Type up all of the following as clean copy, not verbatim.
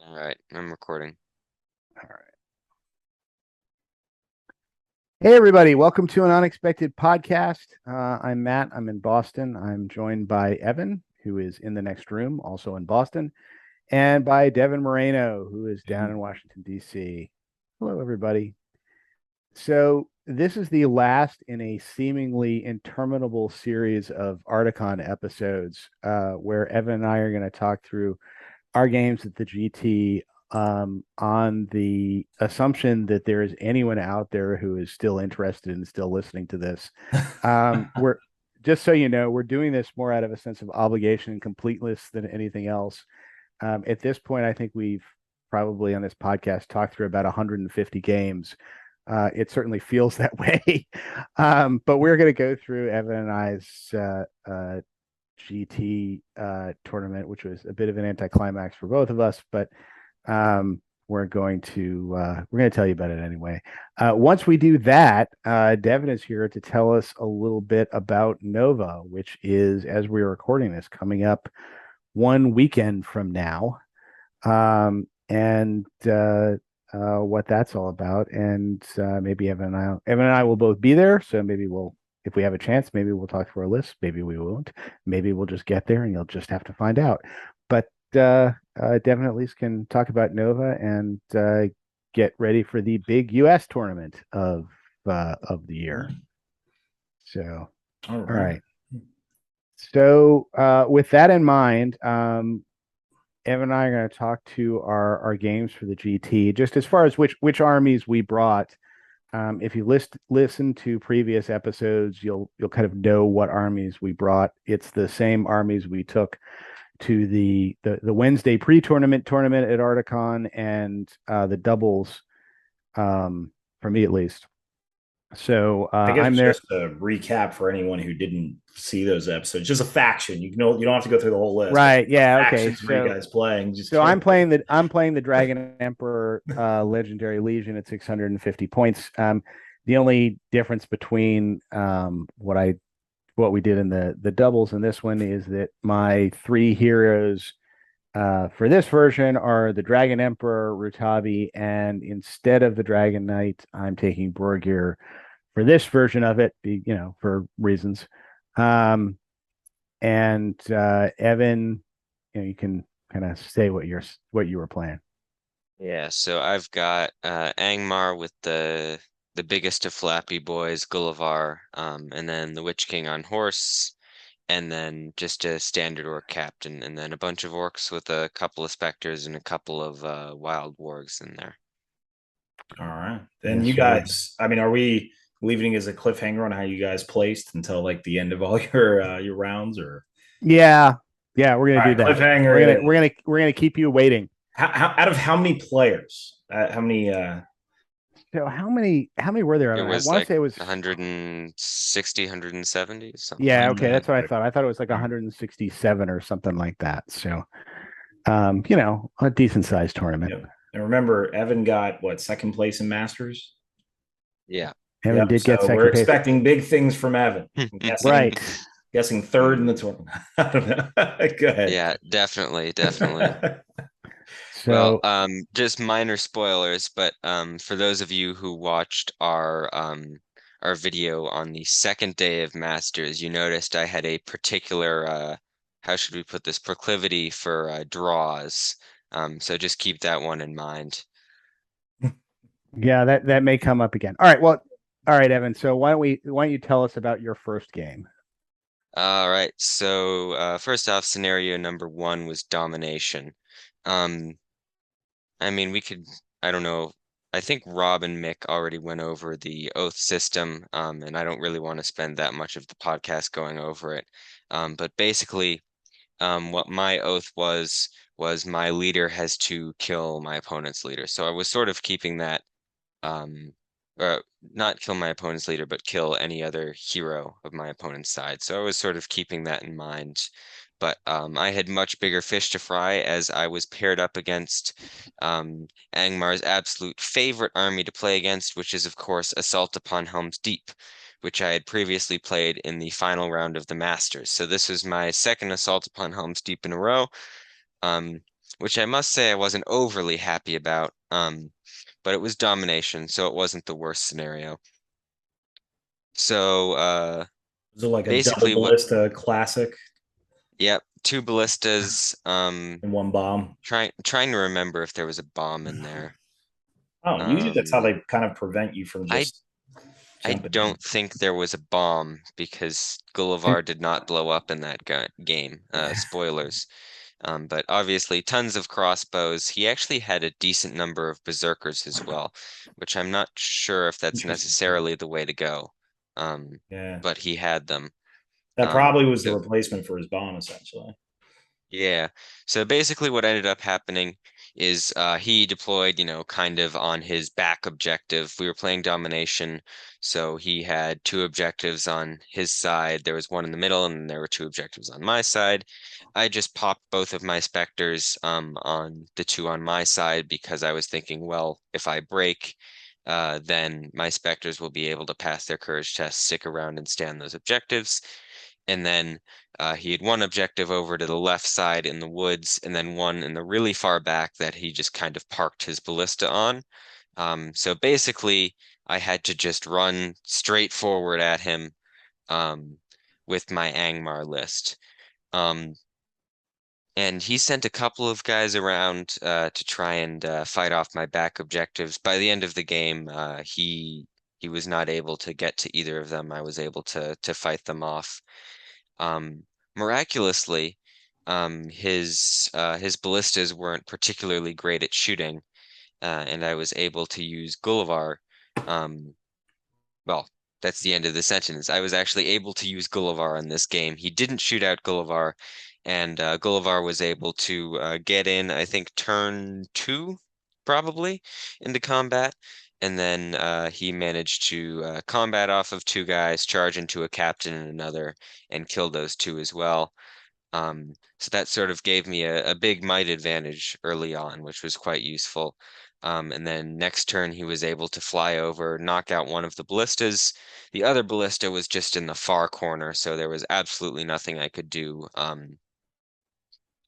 All right, I'm recording. All right. Hey, everybody. Welcome to an unexpected podcast. I'm Matt. I'm in Boston. I'm joined by Evan, who is in the next room, also in Boston, and by Devin Moreno, who is down in Washington, D.C. Hello, everybody. So, this is the last in a seemingly interminable series of Arcticon episodes where Evan and I are going to talk through our games at the GT on the assumption that there is anyone out there who is still interested and still listening to this. We're just so you know, we're doing this more out of a sense of obligation and completeness than anything else. At this point, I think we've probably on this podcast talked through about 150 games. It certainly feels that way. But we're going to go through Evan and I's GT tournament, which was a bit of an anticlimax for both of us, but we're going to tell you about it anyway. Once we do that, Devin is here to tell us a little bit about Nova, which is, as we're recording this, coming up one weekend from now, and what that's all about. And maybe Evan and I will both be there, so maybe if we have a chance, maybe we'll talk through our list. Maybe we won't. Maybe we'll just get there and you'll just have to find out. But Devin at least can talk about Nova and get ready for the big U.S. tournament of the year. So, All all right. So, with that in mind, Evan and I are going to talk to our games for the GT, just as far as which armies we brought. If you listen to previous episodes, you'll kind of know what armies we brought. It's the same armies we took to the Wednesday tournament at Ardacon and the doubles, for me at least. So I guess I'm there. just a recap for anyone who didn't see those episodes. Just a faction. You don't have to go through the whole list. Right. Yeah. Okay. Factions where you guys playing. So I'm playing the Dragon Emperor Legendary Legion at 650 points. The only difference between what we did in the doubles in this one is that my three heroes for this version are the Dragon Emperor, Rutavi, and instead of the Dragon Knight, I'm taking Borgir for this version of it, for reasons. And Evan, you can kind of say what you were playing. Yeah, so I've got Angmar with the biggest of flappy boys, Gullivar, and then the Witch King on horse, and then just a standard orc captain, and then a bunch of orcs with a couple of specters and a couple of wild wargs in there. All right. Then Yes, you sir. guys, I mean, are we leaving as a cliffhanger on how you guys placed until like the end of all your rounds, or Yeah, we're gonna all do right, that. cliffhanger? We're gonna keep you waiting. How out of how many players? How many? So how many were there? It I was want to like say it was 160, 170, something yeah, like okay, that. that's what I thought. I thought it was like 167 or something like that. So a decent sized tournament. Yeah. And remember, Evan got what, second place in Masters? Yeah. Evan Yep. did get So we're second place. expecting big things from Evan. I'm Right. guessing third in the tournament. I don't know. Go ahead. Yeah, definitely. Well, So just minor spoilers, but for those of you who watched our video on the second day of Masters, you noticed I had a particular how should we put this, proclivity for draws. So just keep that one in mind. yeah, that may come up again. All right. Well, all right, Evan. So why don't you tell us about your first game? All right, so first off, scenario number one was domination. Um, I mean, I don't know. I think Rob and Mick already went over the oath system, and I don't really want to spend that much of the podcast going over it. But basically, what my oath was my leader has to kill my opponent's leader. So I was sort of keeping that, um, not kill my opponent's leader, but kill any other hero of my opponent's side. So I was sort of keeping that in mind. But I had much bigger fish to fry as I was paired up against Angmar's absolute favorite army to play against, which is, of course, Assault upon Helm's Deep, which I had previously played in the final round of the Masters. So this was my second Assault upon Helm's Deep in a row. which I must say I wasn't overly happy about. But it was domination, so it wasn't the worst scenario. So Was it like a double basically what ballista classic yep, two ballistas. in one bomb? Trying to remember if there was a bomb in there. Oh, usually that's how Um, they kind of prevent you from I just I jumping in. don't think there was a bomb because Gullivar did not blow up in that game. Spoilers. But obviously tons of crossbows. He actually had a decent number of berserkers as well, which I'm not sure if that's Interesting. necessarily the way to go. Yeah. But he had them. That probably was the So replacement for his bomb, essentially. yeah. So basically what ended up happening is he deployed, kind of on his back objective. We were playing domination, so he had two objectives on his side. There was one in the middle, and there were two objectives on my side. I just popped both of my specters on the two on my side because I was thinking, well, if I break, then my specters will be able to pass their courage test, stick around and stand those objectives. And then he had one objective over to the left side in the woods, and then one in the really far back that he just kind of parked his ballista on. So basically, I had to just run straight forward at him um, with my Angmar list. Um, and he sent a couple of guys around to try and fight off my back objectives. By the end of the game, he was not able to get to either of them. I was able to fight them off. Um, Miraculously, his ballistas weren't particularly great at shooting, and I was able to use Gullivar. Um, well, that's the end of the sentence. I was actually able to use Gullivar in this game. He didn't shoot out Gullivar, and Gullivar was able to get in, I think, turn two, probably, into combat. And then he managed to combat off of two guys, charge into a captain and another, and kill those two as well. So that sort of gave me a big might advantage early on, which was quite useful. And then next turn, he was able to fly over, knock out one of the ballistas. The other ballista was just in the far corner, so there was absolutely nothing I could do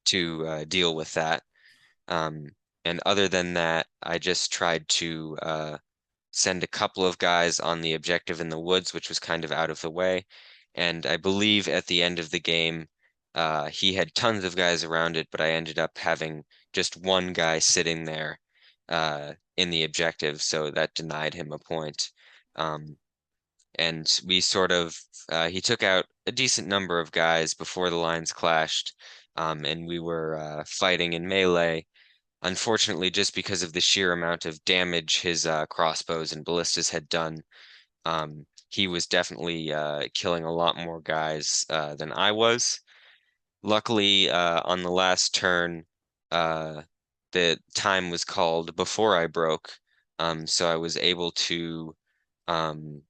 to deal with that. Um, and other than that, I just tried to send a couple of guys on the objective in the woods, which was kind of out of the way. And I believe at the end of the game, he had tons of guys around it, but I ended up having just one guy sitting there in the objective, so that denied him a point. Um, and we sort of, he took out a decent number of guys before the lines clashed, and we were fighting in melee. Unfortunately, just because of the sheer amount of damage his crossbows and ballistas had done, he was definitely killing a lot more guys than I was. Luckily, on the last turn, uh, the time was called before I broke, so I was able to um,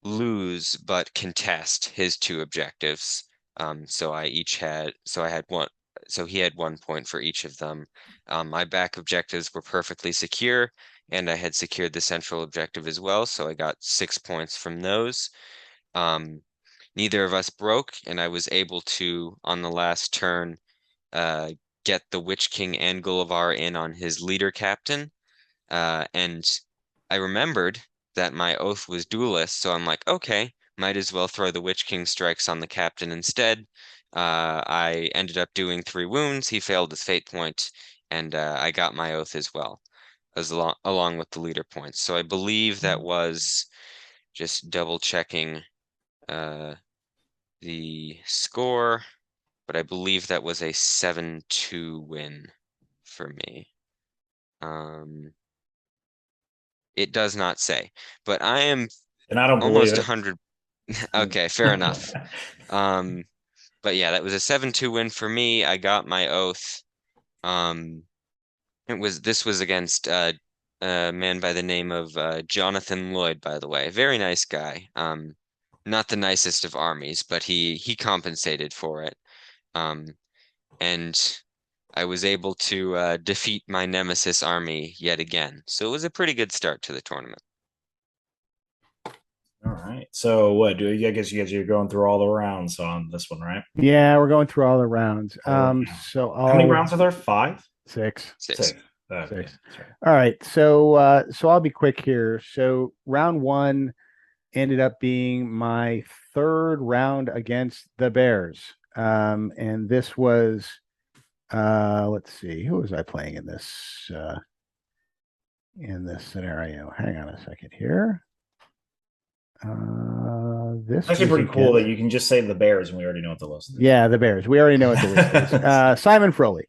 lose but contest his two objectives. So I had one, so he had 1 point for each of them. My back objectives were perfectly secure, and I had secured the central objective as well, so I got 6 points from those. Um, Neither of us broke, and I was able to, on the last turn, uh, get the Witch King and Gullivar in on his leader captain. And I remembered that my oath was duelist, so I'm like, okay, might as well throw the Witch King strikes on the captain instead. I ended up doing 3 wounds. He failed his fate point, and I got my oath as well, along with the leader points. So I believe that was just double checking uh, the score, but I believe that was a 7-2 win for me. Um, it does not say, but I am And I don't believe almost it. 100. Okay, fair enough. Um, but yeah, that was a 7-2 win for me. I got my oath. Um, this was against a man by the name of Jonathan Lloyd, by the way. Very nice guy. Not the nicest of armies, but he compensated for it. Um, and I was able to defeat my nemesis army yet again. So it was a pretty good start to the tournament. All right. So what do I guess you guys are going through all the rounds on this one, right? Yeah, we're going through all the rounds. All the rounds. So How many I'll rounds are there? Five? six. Six. Six. Okay, Six. that's right. All right. So I'll be quick here. So round one ended up being my third round against the Bears. And this was let's see, who was I playing in this scenario? Hang on a second here. This Actually, was pretty cool that against, you can just say the Bears and we already know what the list is. yeah, the Bears. We already know what the list is. Simon Froley.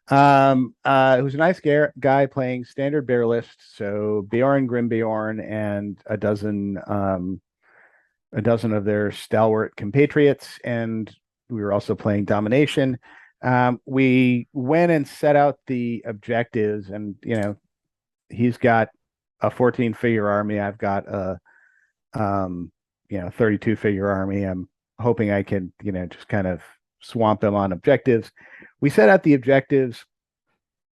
Who's a nice guy playing standard bear list. So Bjorn, Grimbjorn, and a dozen of their stalwart compatriots, and we were also playing domination. We went and set out the objectives, and he's got a 14-figure army. I've got a 32-figure army. I'm hoping I can just kind of swamp him on objectives. We set out the objectives,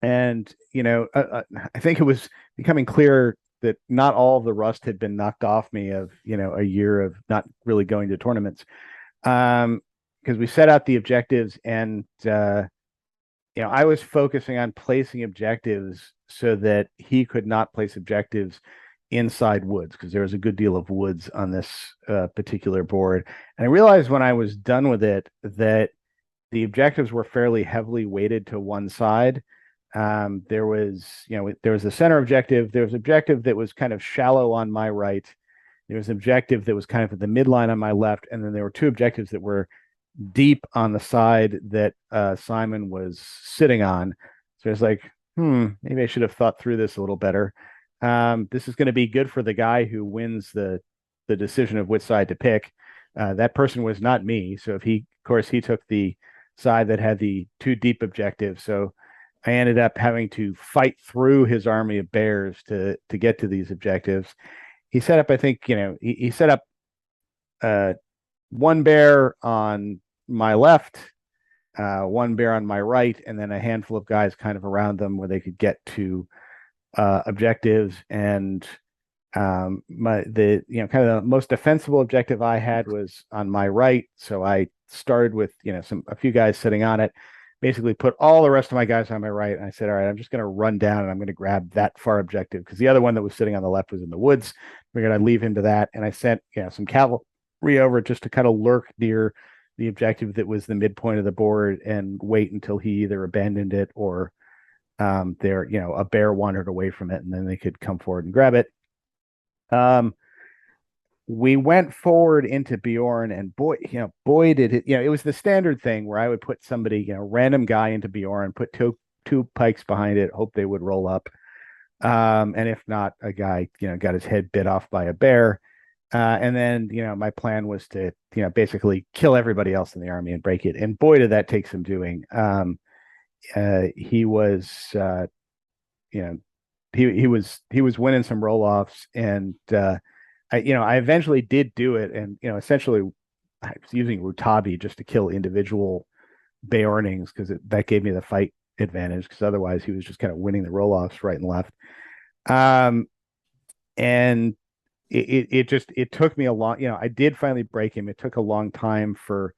and I think it was becoming clear that not all of the rust had been knocked off me of a year of not really going to tournaments. Because we set out the objectives, and I was focusing on placing objectives so that he could not place objectives inside woods, because there was a good deal of woods on this particular board. And I realized when I was done with it that the objectives were fairly heavily weighted to one side. There was the center objective. There was an objective that was kind of shallow on my right. There was an objective that was kind of at the midline on my left, and then there were two objectives that were deep on the side that Simon was sitting on. So it's like, maybe I should have thought through this a little better. This is going to be good for the guy who wins the decision of which side to pick. That person was not me. So of course, he took the side that had the two deep objectives. So I ended up having to fight through his army of bears to get to these objectives. He set up, I think, he set up one bear on my left, one bear on my right, and then a handful of guys kind of around them where they could get to objectives. And the kind of the most defensible objective I had was on my right. So I started with a few guys sitting on it, basically put all the rest of my guys on my right, and I said, all right, I'm just going to run down and I'm going to grab that far objective, because the other one that was sitting on the left was in the woods. We're going to leave him to that. And I sent some cavalry over just to kind of lurk near the objective that was the midpoint of the board and wait until he either abandoned it or a bear wandered away from it, and then they could come forward and grab it. We went forward into Bjorn, and boy did it. It was the standard thing where I would put somebody, random guy into Bjorn, put two pikes behind it, hope they would roll up. And if not, a guy, got his head bit off by a bear. And then, my plan was to, basically kill everybody else in the army and break it. And boy, did that take some doing. He was, he was winning some roll-offs, and I eventually did do it. And, essentially I was using Rutabi just to kill individual Beornings, because that gave me the fight advantage, because otherwise he was just kind of winning the roll-offs right and left. And it took me a long, I did finally break him. It took a long time for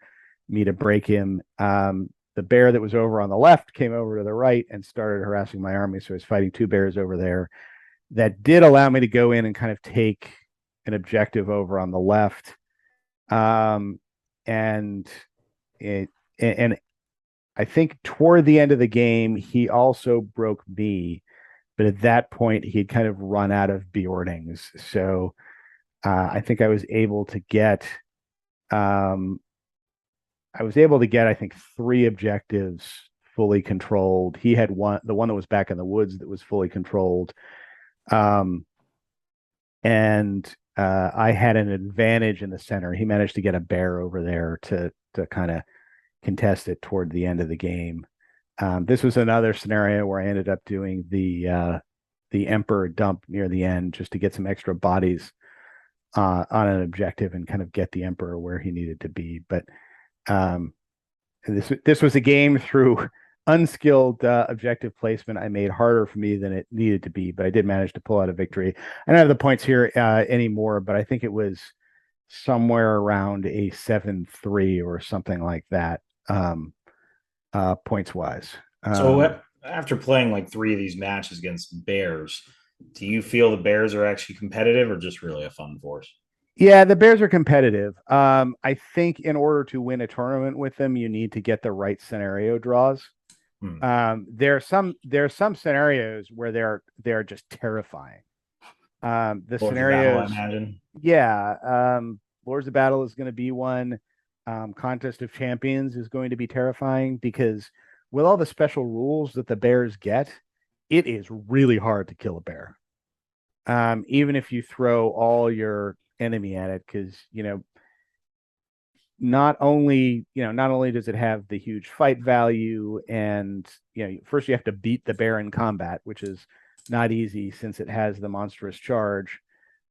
me to break him. The bear that was over on the left came over to the right and started harassing my army. So I was fighting two bears over there. That did allow me to go in and kind of take an objective over on the left. And I think toward the end of the game, he also broke me. But at that point, he'd kind of run out of Bjornings. So I think I was able to get, I think, three objectives fully controlled. He had the one that was back in the woods that was fully controlled. And I had an advantage in the center. He managed to get a bear over there to kind of contest it toward the end of the game. This was another scenario where I ended up doing the Emperor dump near the end just to get some extra bodies on an objective and kind of get the Emperor where he needed to be. But this was a game through unskilled objective placement I made harder for me than it needed to be, but I did manage to pull out a victory. I don't have the points here anymore, but I think it was somewhere around a 7-3 or something like that, points wise. So after playing like three of these matches against Bears, do you feel the Bears are actually competitive or just really a fun force? Yeah, the Bears are competitive. I think in order to win a tournament with them, you need to get the right scenario draws. Hmm. There are some scenarios where they're just terrifying. The Lords of Battle, I scenarios, imagine. yeah. Lords of Battle is going to be one. Contest of Champions is going to be terrifying because with all the special rules that the Bears get, it is really hard to kill a bear. Even if you throw all your enemy at it, because not only does it have the huge fight value, and first you have to beat the bear in combat, which is not easy since it has the monstrous charge.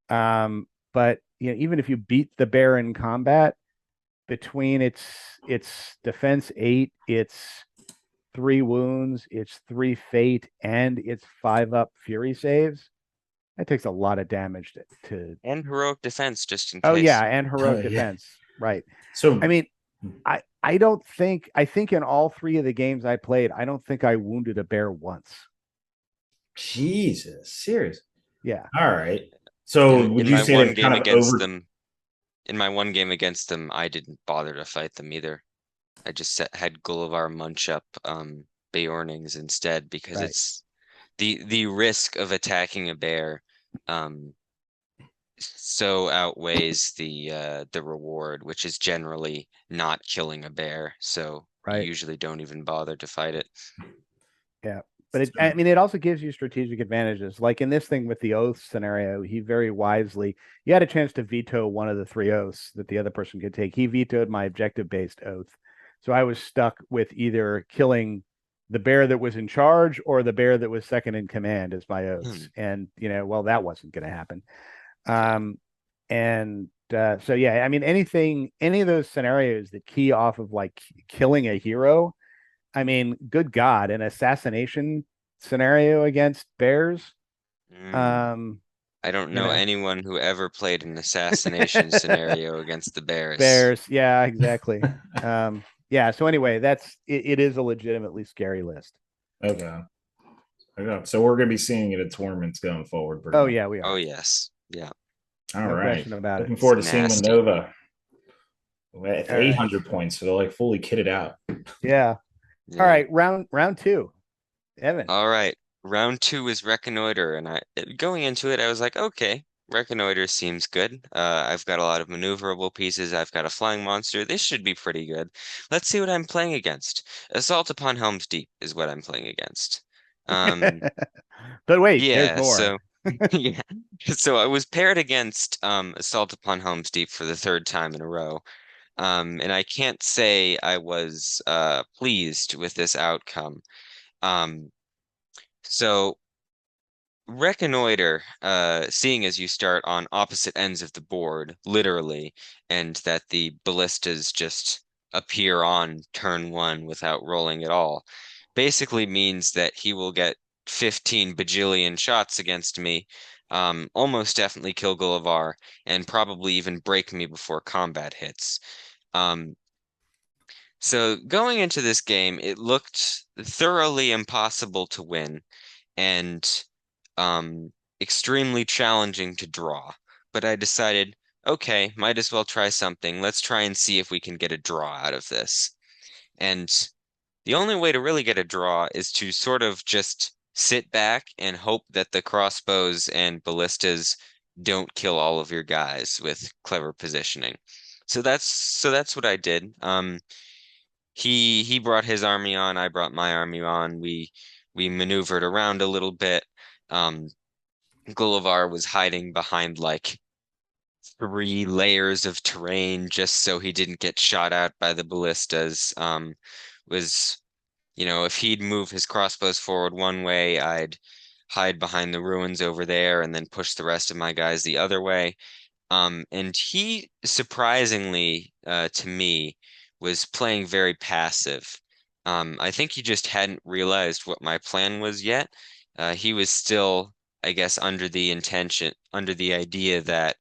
But even if you beat the bear in combat, between its defense 8, its 3 wounds, its 3 fate, and its 5 up fury saves, that takes a lot of damage to. And heroic defense, just in Oh yeah, case. and heroic Yeah. defense, right? I So mean, I think in all 3 of the games I played, I don't think I wounded a bear once. Jesus, serious. Yeah, All right. So In would in you my say one they've game kind of against over? them, I didn't bother to fight them either. I just had Gullivar munch up Beornings instead because right. it's the risk of attacking a bear um so outweighs the reward, which is generally not killing a bear. So you Right. usually don't even bother to fight it. Yeah. But I mean, it also gives you strategic advantages. Like in this thing with the oath scenario, he very wisely, you had a chance to veto one of the 3 oaths that the other person could take. He vetoed my objective based oath. So I was stuck with either killing the bear that was in charge or the bear that was second in command as my Hmm. oaths. And, well, that wasn't going to happen. And so, yeah, I mean, any of those scenarios that key off of like killing a hero, I mean, good God, an assassination scenario against bears. Mm. Um, I don't you know know, anyone who ever played an assassination scenario against the bears. bears. Yeah, exactly. Yeah. So anyway, it is a legitimately scary list. Okay. Okay. So we're going to be seeing it at tournaments going forward, pretty Oh much. yeah, we Oh are. yes. Yeah. All No right. question about it. Looking It's forward to seeing nasty. Manova at All right. 800 points. So they're like fully kitted out. Yeah. All Yeah. right. Round two. Evan. All right. Round two is reconnoiter, and going into it, I was like, okay, reconnoiter seems good. I've got a lot of maneuverable pieces. I've got a flying monster. This should be pretty good. Let's see what I'm playing against. Assault upon Helm's Deep is what I'm playing against. Um, But wait, there's yeah, more. so yeah. So I was paired against Assault upon Helm's Deep for the third time in a row. And I can't say I was pleased with this outcome. Um, so reconnoiter, seeing as you start on opposite ends of the board, literally, and that the ballistas just appear on turn one without rolling at all, basically means that he will get 15 bajillion shots against me, almost definitely kill Gullivar, and probably even break me before combat hits. Um, so going into this game, it looked thoroughly impossible to win and um, extremely challenging to draw. But I decided, okay, might as well try something. Let's try and see if we can get a draw out of this. And the only way to really get a draw is to sort of just sit back and hope that the crossbows and ballistas don't kill all of your guys with clever positioning. So that's what I did. He brought his army on, I brought my army on. We maneuvered around a little bit. Um, Gullivar was hiding behind like 3 layers of terrain just so he didn't get shot at by the ballistas. Was if he'd move his crossbows forward one way, I'd hide behind the ruins over there and then push the rest of my guys the other way. And he surprisingly, to me, was playing very passive. I think he just hadn't realized what my plan was yet. He was still, I guess, under the idea that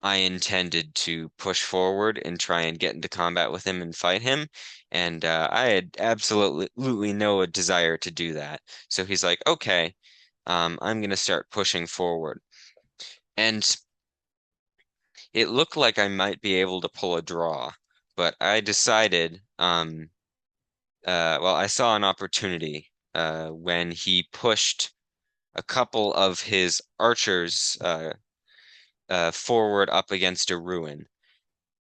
I intended to push forward and try and get into combat with him and fight him. And I had absolutely no desire to do that. So he's like, okay, I'm going to start pushing forward. And it looked like I might be able to pull a draw, but I decided, well, I saw an opportunity when he pushed a couple of his archers forward up against a ruin.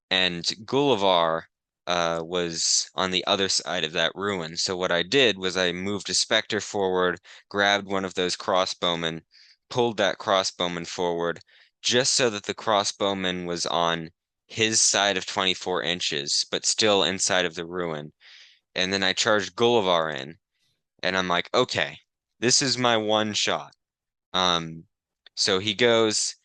And Gullivar was on the other side of that ruin. So what I did was I moved a specter forward, grabbed one of those crossbowmen, pulled that crossbowman forward, just so that the crossbowman was on his side of 24 inches, but still inside of the ruin. And then I charged Gullivar in, and I'm like, okay, this is my one shot. Um, so he goes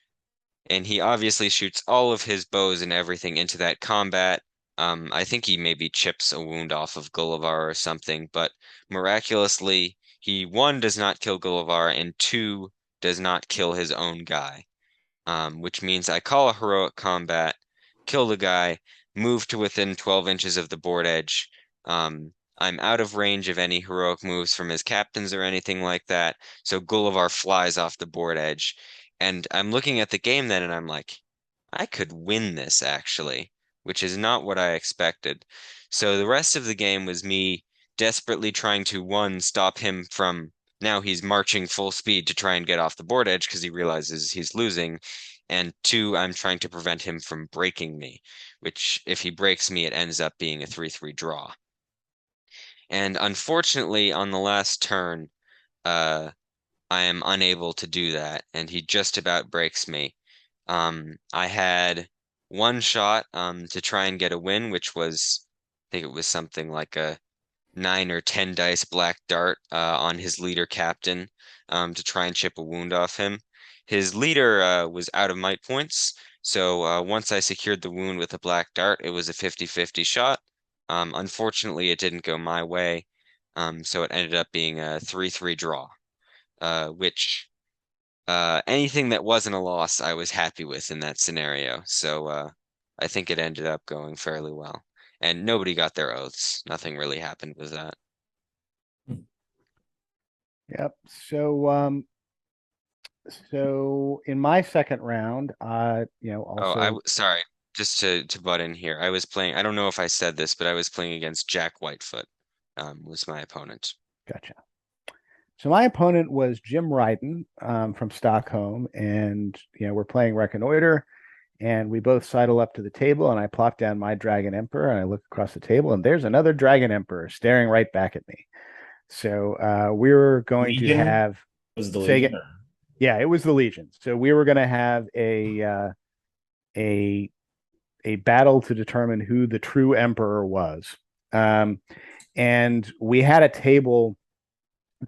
and he obviously shoots all of his bows and everything into that combat. I think he maybe chips a wound off of Gullivar or something, but miraculously, he one does not kill Gullivar and two does not kill his own guy, which means I call a heroic combat, kill the guy, move to within 12 inches of the board edge. I'm out of range of any heroic moves from his captains or anything like that, so Gullivar flies off the board edge. And I'm looking at the game then and I'm like, I could win this actually, which is not what I expected. So the rest of the game was me desperately trying to, one, stop him from now he's marching full speed to try and get off the board edge because he realizes he's losing. And two, I'm trying to prevent him from breaking me, which if he breaks me, it ends up being a 3-3 draw. And unfortunately, on the last turn, uh, I am unable to do that, and he just about breaks me. I had one shot to try and get a win, which was, I think it was something like a 9 or 10 dice black dart on his leader captain to try and chip a wound off him. His leader was out of might points, so once I secured the wound with a black dart, it was a 50-50 shot. Unfortunately, it didn't go my way, so it ended up being a 3-3 draw, which anything that wasn't a loss, I was happy with in that scenario. So I think it ended up going fairly well. And nobody got their oaths. Nothing really happened with that. Yep. So in my second round, Oh, also sorry, just to butt in here. I was playing, I don't know if I said this, but I was playing against Jack Whitefoot, was my opponent. gotcha. So my opponent was Jim Ryden from Stockholm, and we're playing Reconnoiter, and we both sidle up to the table, and I plop down my Dragon Emperor, and I look across the table, and there's another Dragon Emperor staring right back at me. So we were going to Legion have was the say Legion. again, yeah, it was the Legion. So we were going to have a a battle to determine who the true emperor was. Um, and we had a table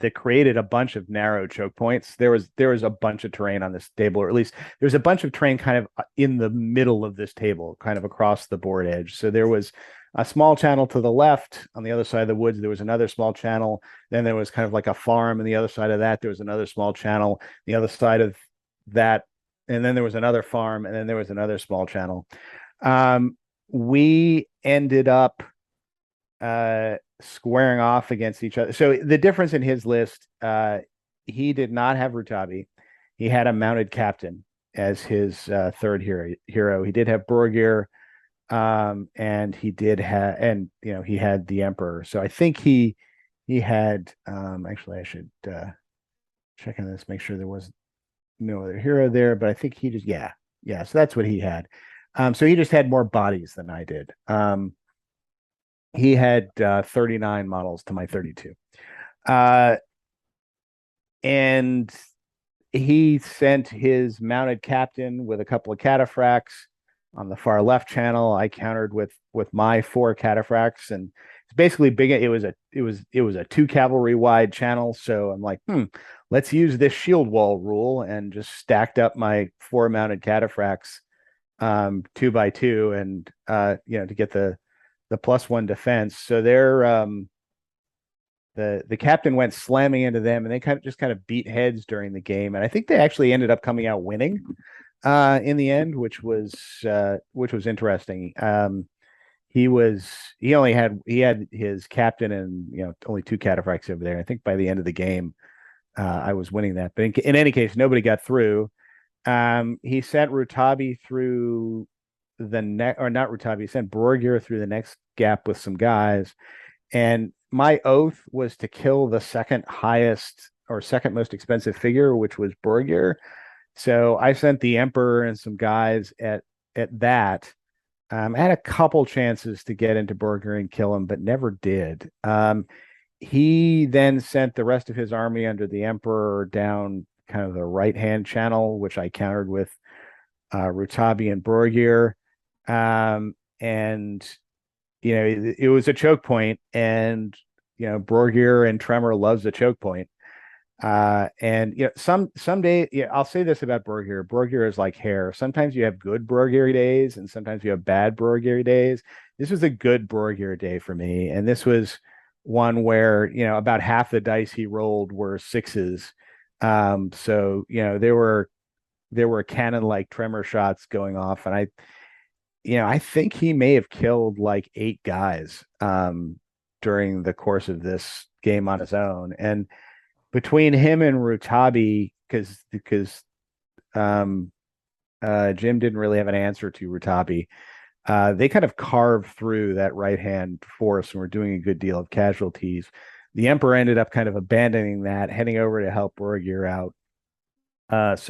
that created a bunch of narrow choke points. There was a bunch of terrain on this table, or at least there's a bunch of terrain kind of in the middle of this table, kind of across the board edge. So there was a small channel to the left on the other side of the woods. There was another small channel. Then there was kind of like a farm, and the other side of that there was another small channel. The other side of that, and then there was another farm, and then there was another small channel. We ended up squaring off against each other. So the difference in his list, he did not have Rutabi. He had a mounted captain as his third hero. He did have Borgir, and he did have, and he had the Emperor. So I think he had. Actually, I should check on this, make sure there was no other hero there. But I think he just, yeah. So that's what he had. So he just had more bodies than I did. He had 39 models to my 32. And he sent his mounted captain with a couple of cataphracts on the far left channel. I countered with my 4 cataphracts, and it's basically big. It was a 2 cavalry wide channel. So I'm like, let's use this shield wall rule, and just stacked up my 4 mounted cataphracts 2 by 2, and to get the +1 defense. So they're the captain went slamming into them, and they kind of beat heads during the game, and I think they actually ended up coming out winning. in the end, which was interesting. He only had his captain and only two cataphracts over there. I think by the end of the game, I was winning that. But in any case, nobody got through. He sent Rutabi through the next, or not Rutabi, he sent Borgir through the next gap with some guys. And my oath was to kill the second highest or second most expensive figure, which was Borgir. So I sent the Emperor and some guys at that. I had a couple chances to get into Borgir and kill him, but never did. He then sent the rest of his army under the Emperor down kind of the right hand channel, which I countered with Rutabi and Borgir. And it was a choke point, and Borgir and Tremor loves a choke point. And someday, I'll say this about Borgir. Borgir is like hair. Sometimes you have good Borgir days, and sometimes you have bad Borgir days. This was a good Borgir day for me, and this was one where about half the dice he rolled were sixes. So there were cannon like tremor shots going off, and I think he may have killed like 8 guys during the course of this game on his own. And between him and Rutabi, because Jim didn't really have an answer to Rutabi, they kind of carved through that right hand force and were doing a good deal of casualties. The Emperor ended up kind of abandoning that, heading over to help Borgir out,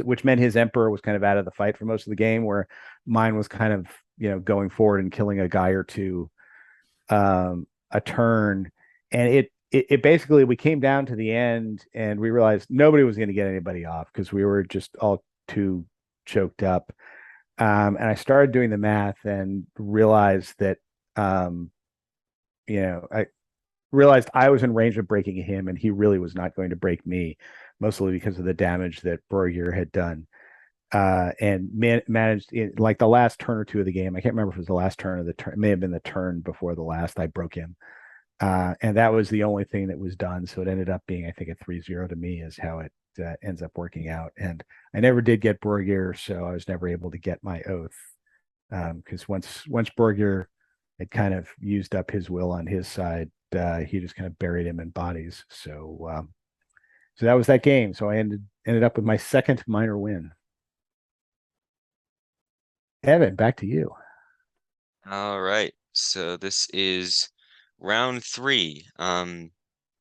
which meant his Emperor was kind of out of the fight for most of the game, where mine was kind of going forward and killing a guy or two a turn. And it basically, we came down to the end and we realized nobody was going to get anybody off because we were just all too choked up. And I started doing the math and realized that I realized I was in range of breaking him, and he really was not going to break me, mostly because of the damage that Borgir had done. And managed like the last turn or two of the game. I can't remember if it was the last turn of the turn. It may have been the turn before the last. I broke him. And that was the only thing that was done. So it ended up being, I think, a 3-0 to me is how it ends up working out. And I never did get Borgir, so I was never able to get my oath. Because once Borgir had kind of used up his will on his side, he just kind of buried him in bodies. So that was that game. So I ended up with my second minor win. Evan, back to you. All right. So this is round 3.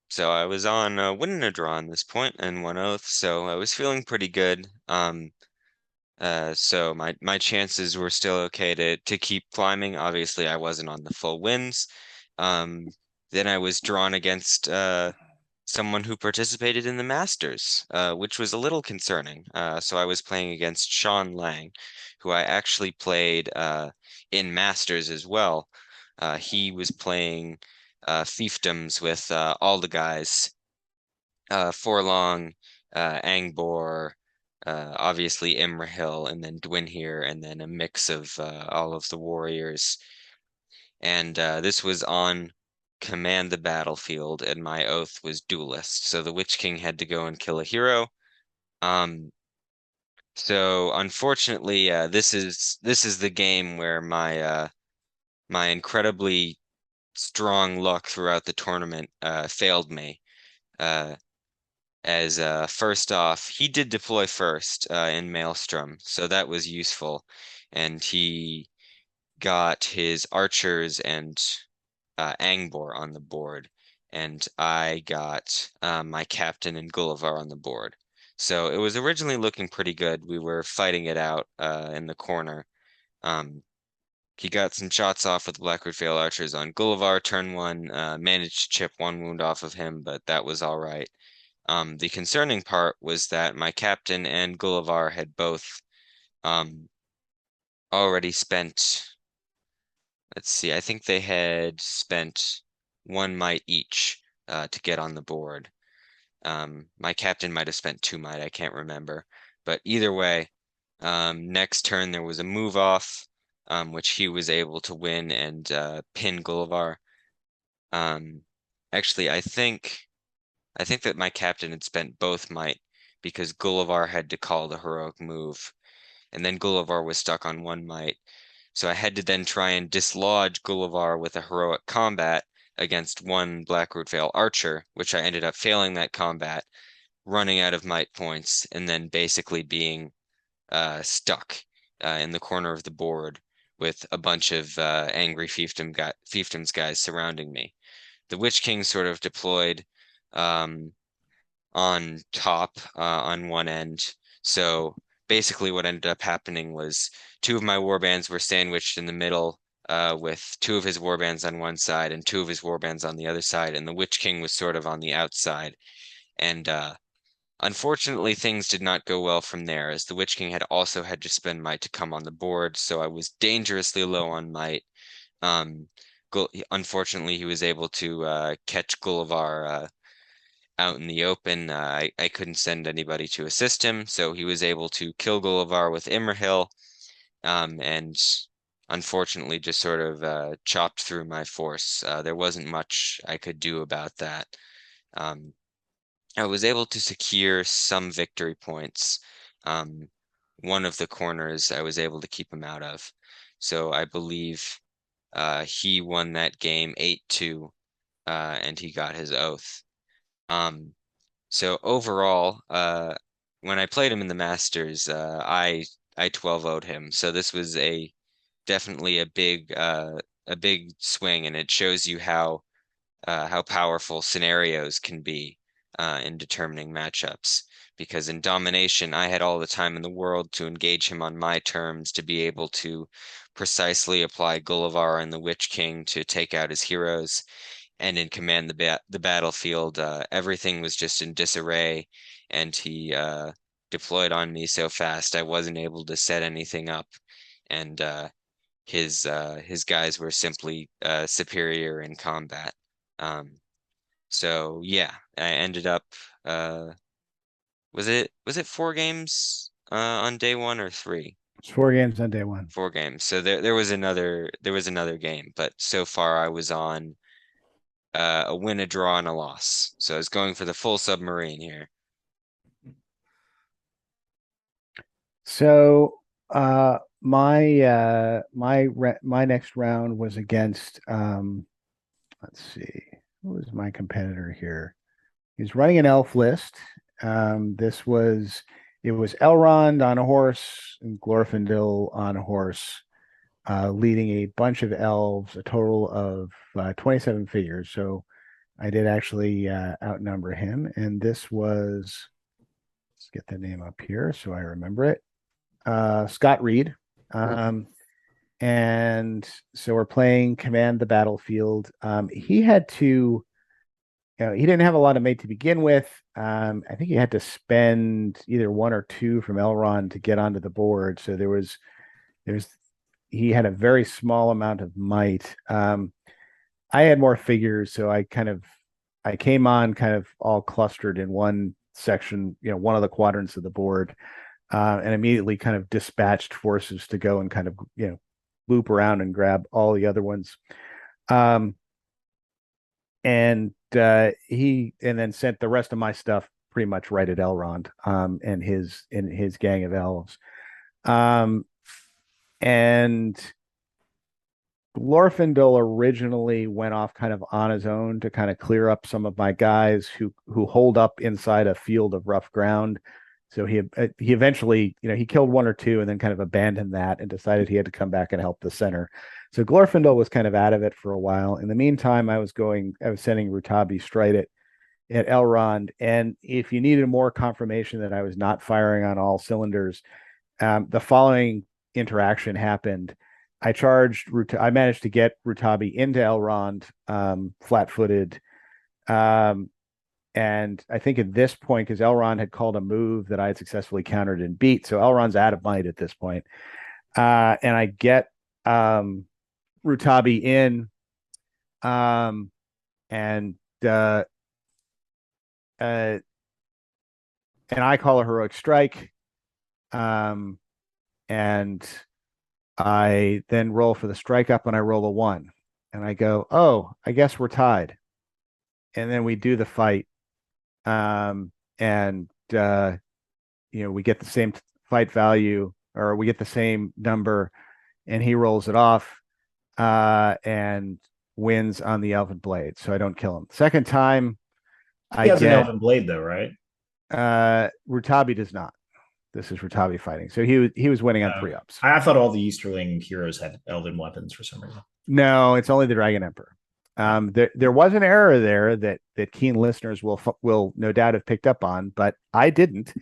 So I was on winning a draw on this point and one oath, so I was feeling pretty good. So my chances were still okay to keep climbing. Obviously, I wasn't on the full wins. Um, then I was drawn against someone who participated in the Masters, which was a little concerning. So I was playing against Sean Lang, who I actually played in Masters as well. He was playing fiefdoms with all the guys, Forlong, Angbor, obviously Imrahil, and then Dwinhere, and then a mix of all of the warriors. And this was on Command the Battlefield, and my oath was Duelist. So the Witch King had to go and kill a hero. So unfortunately, this is the game where my incredibly strong luck throughout the tournament failed me. As first off, he did deploy first in Maelstrom, so that was useful, and he got his archers and Angbor on the board, and I got my captain and Gulliver on the board. So it was originally looking pretty good. We were fighting it out in the corner. Um, he got some shots off with Blackwood Vale archers on Gulliver turn 1, managed to chip 1 wound off of him, but that was all right. The concerning part was that my captain and Gulliver had both um, already spent, let's see, I think they had spent 1 might each to get on the board. My captain might have spent 2 might, I can't remember. But either way, next turn there was a move off, which he was able to win and pin Gulliver. Actually, I think that my captain had spent both might because Gulliver had to call the heroic move. and then Gullivar was stuck on 1 might. So I had to then try and dislodge Gullivar with a heroic combat against one Blackroot Vale archer, which I ended up failing that combat, running out of might points, and then basically being stuck in the corner of the board with a bunch of angry fiefdoms guys surrounding me. The Witch King sort of deployed um, on top on one end. So basically, what ended up happening was two of my warbands were sandwiched in the middle with two of his warbands on one side and two of his warbands on the other side, and the Witch King was sort of on the outside. And unfortunately, things did not go well from there, as the Witch King had also had to spend might to come on the board, so I was dangerously low on might. Um, Unfortunately, he was able to catch Gullivar out in the open. I couldn't send anybody to assist him, so he was able to kill Gullivar with Imrahil, and unfortunately just sort of chopped through my force. There wasn't much I could do about that. Um, I was able to secure some victory points. One of the corners I was able to keep him out of. So I believe he won that game 8-2, and he got his oath. So overall, when I played him in the Masters, I 12-0'd him. So this was definitely a big swing, and it shows you how powerful scenarios can be in determining matchups. Because in domination, I had all the time in the world to engage him on my terms, to be able to precisely apply Gullivar and the Witch King to take out his heroes, and in command the battlefield. Everything was just in disarray, and he deployed on me so fast I wasn't able to set anything up, and his guys were simply superior in combat. Um, so yeah, I ended up was it 4 games on day one or three? It's 4 games on day one. 4 games. So there was another game, but so far I was on a win, a draw, and a loss. So I was going for the full submarine here. So my next round was against let's see, who was my competitor here? He's running an elf list. It was Elrond on a horse and Glorfindel on a horse, leading a bunch of elves, a total of 27 figures. So I did actually outnumber him. And this was, let's get the name up here so I remember it. Scott Reed. And so we're playing Command the Battlefield. He had to, he didn't have a lot of mate to begin with. I think he had to spend either one or two from Elrond to get onto the board. So he had a very small amount of might. I had more figures, so I came on kind of all clustered in one section, one of the quadrants of the board, and immediately kind of dispatched forces to go and kind of, loop around and grab all the other ones. And then sent the rest of my stuff pretty much right at Elrond, and his gang of elves. And Glorfindel originally went off kind of on his own to kind of clear up some of my guys who hold up inside a field of rough ground. So he eventually, he killed one or two and then kind of abandoned that and decided he had to come back and help the center. So Glorfindel was kind of out of it for a while. In the meantime, I was sending Rutabi straight at Elrond. And if you needed more confirmation that I was not firing on all cylinders, the following interaction happened. I managed to get Rutabi into Elrond, flat-footed. And I think at this point, because Elrond had called a move that I had successfully countered and beat, so Elrond's out of might at this point. And I get Rutabi in, and I call a heroic strike, and I then roll for the strike up, and I roll a 1, and I go, oh, I guess we're tied, and then we do the fight. And we get the same fight value, or we get the same number, and he rolls it off and wins on the Elven Blade. So I don't kill him. Second time, He I has an get Elven Blade, though, right? Rutabi does not. This is Rutabi fighting. So he was winning on Uh, 3-ups. I thought all the Easterling heroes had Elven weapons for some reason. No, it's only the Dragon Emperor. There was an error there that keen listeners will no doubt have picked up on, but I didn't.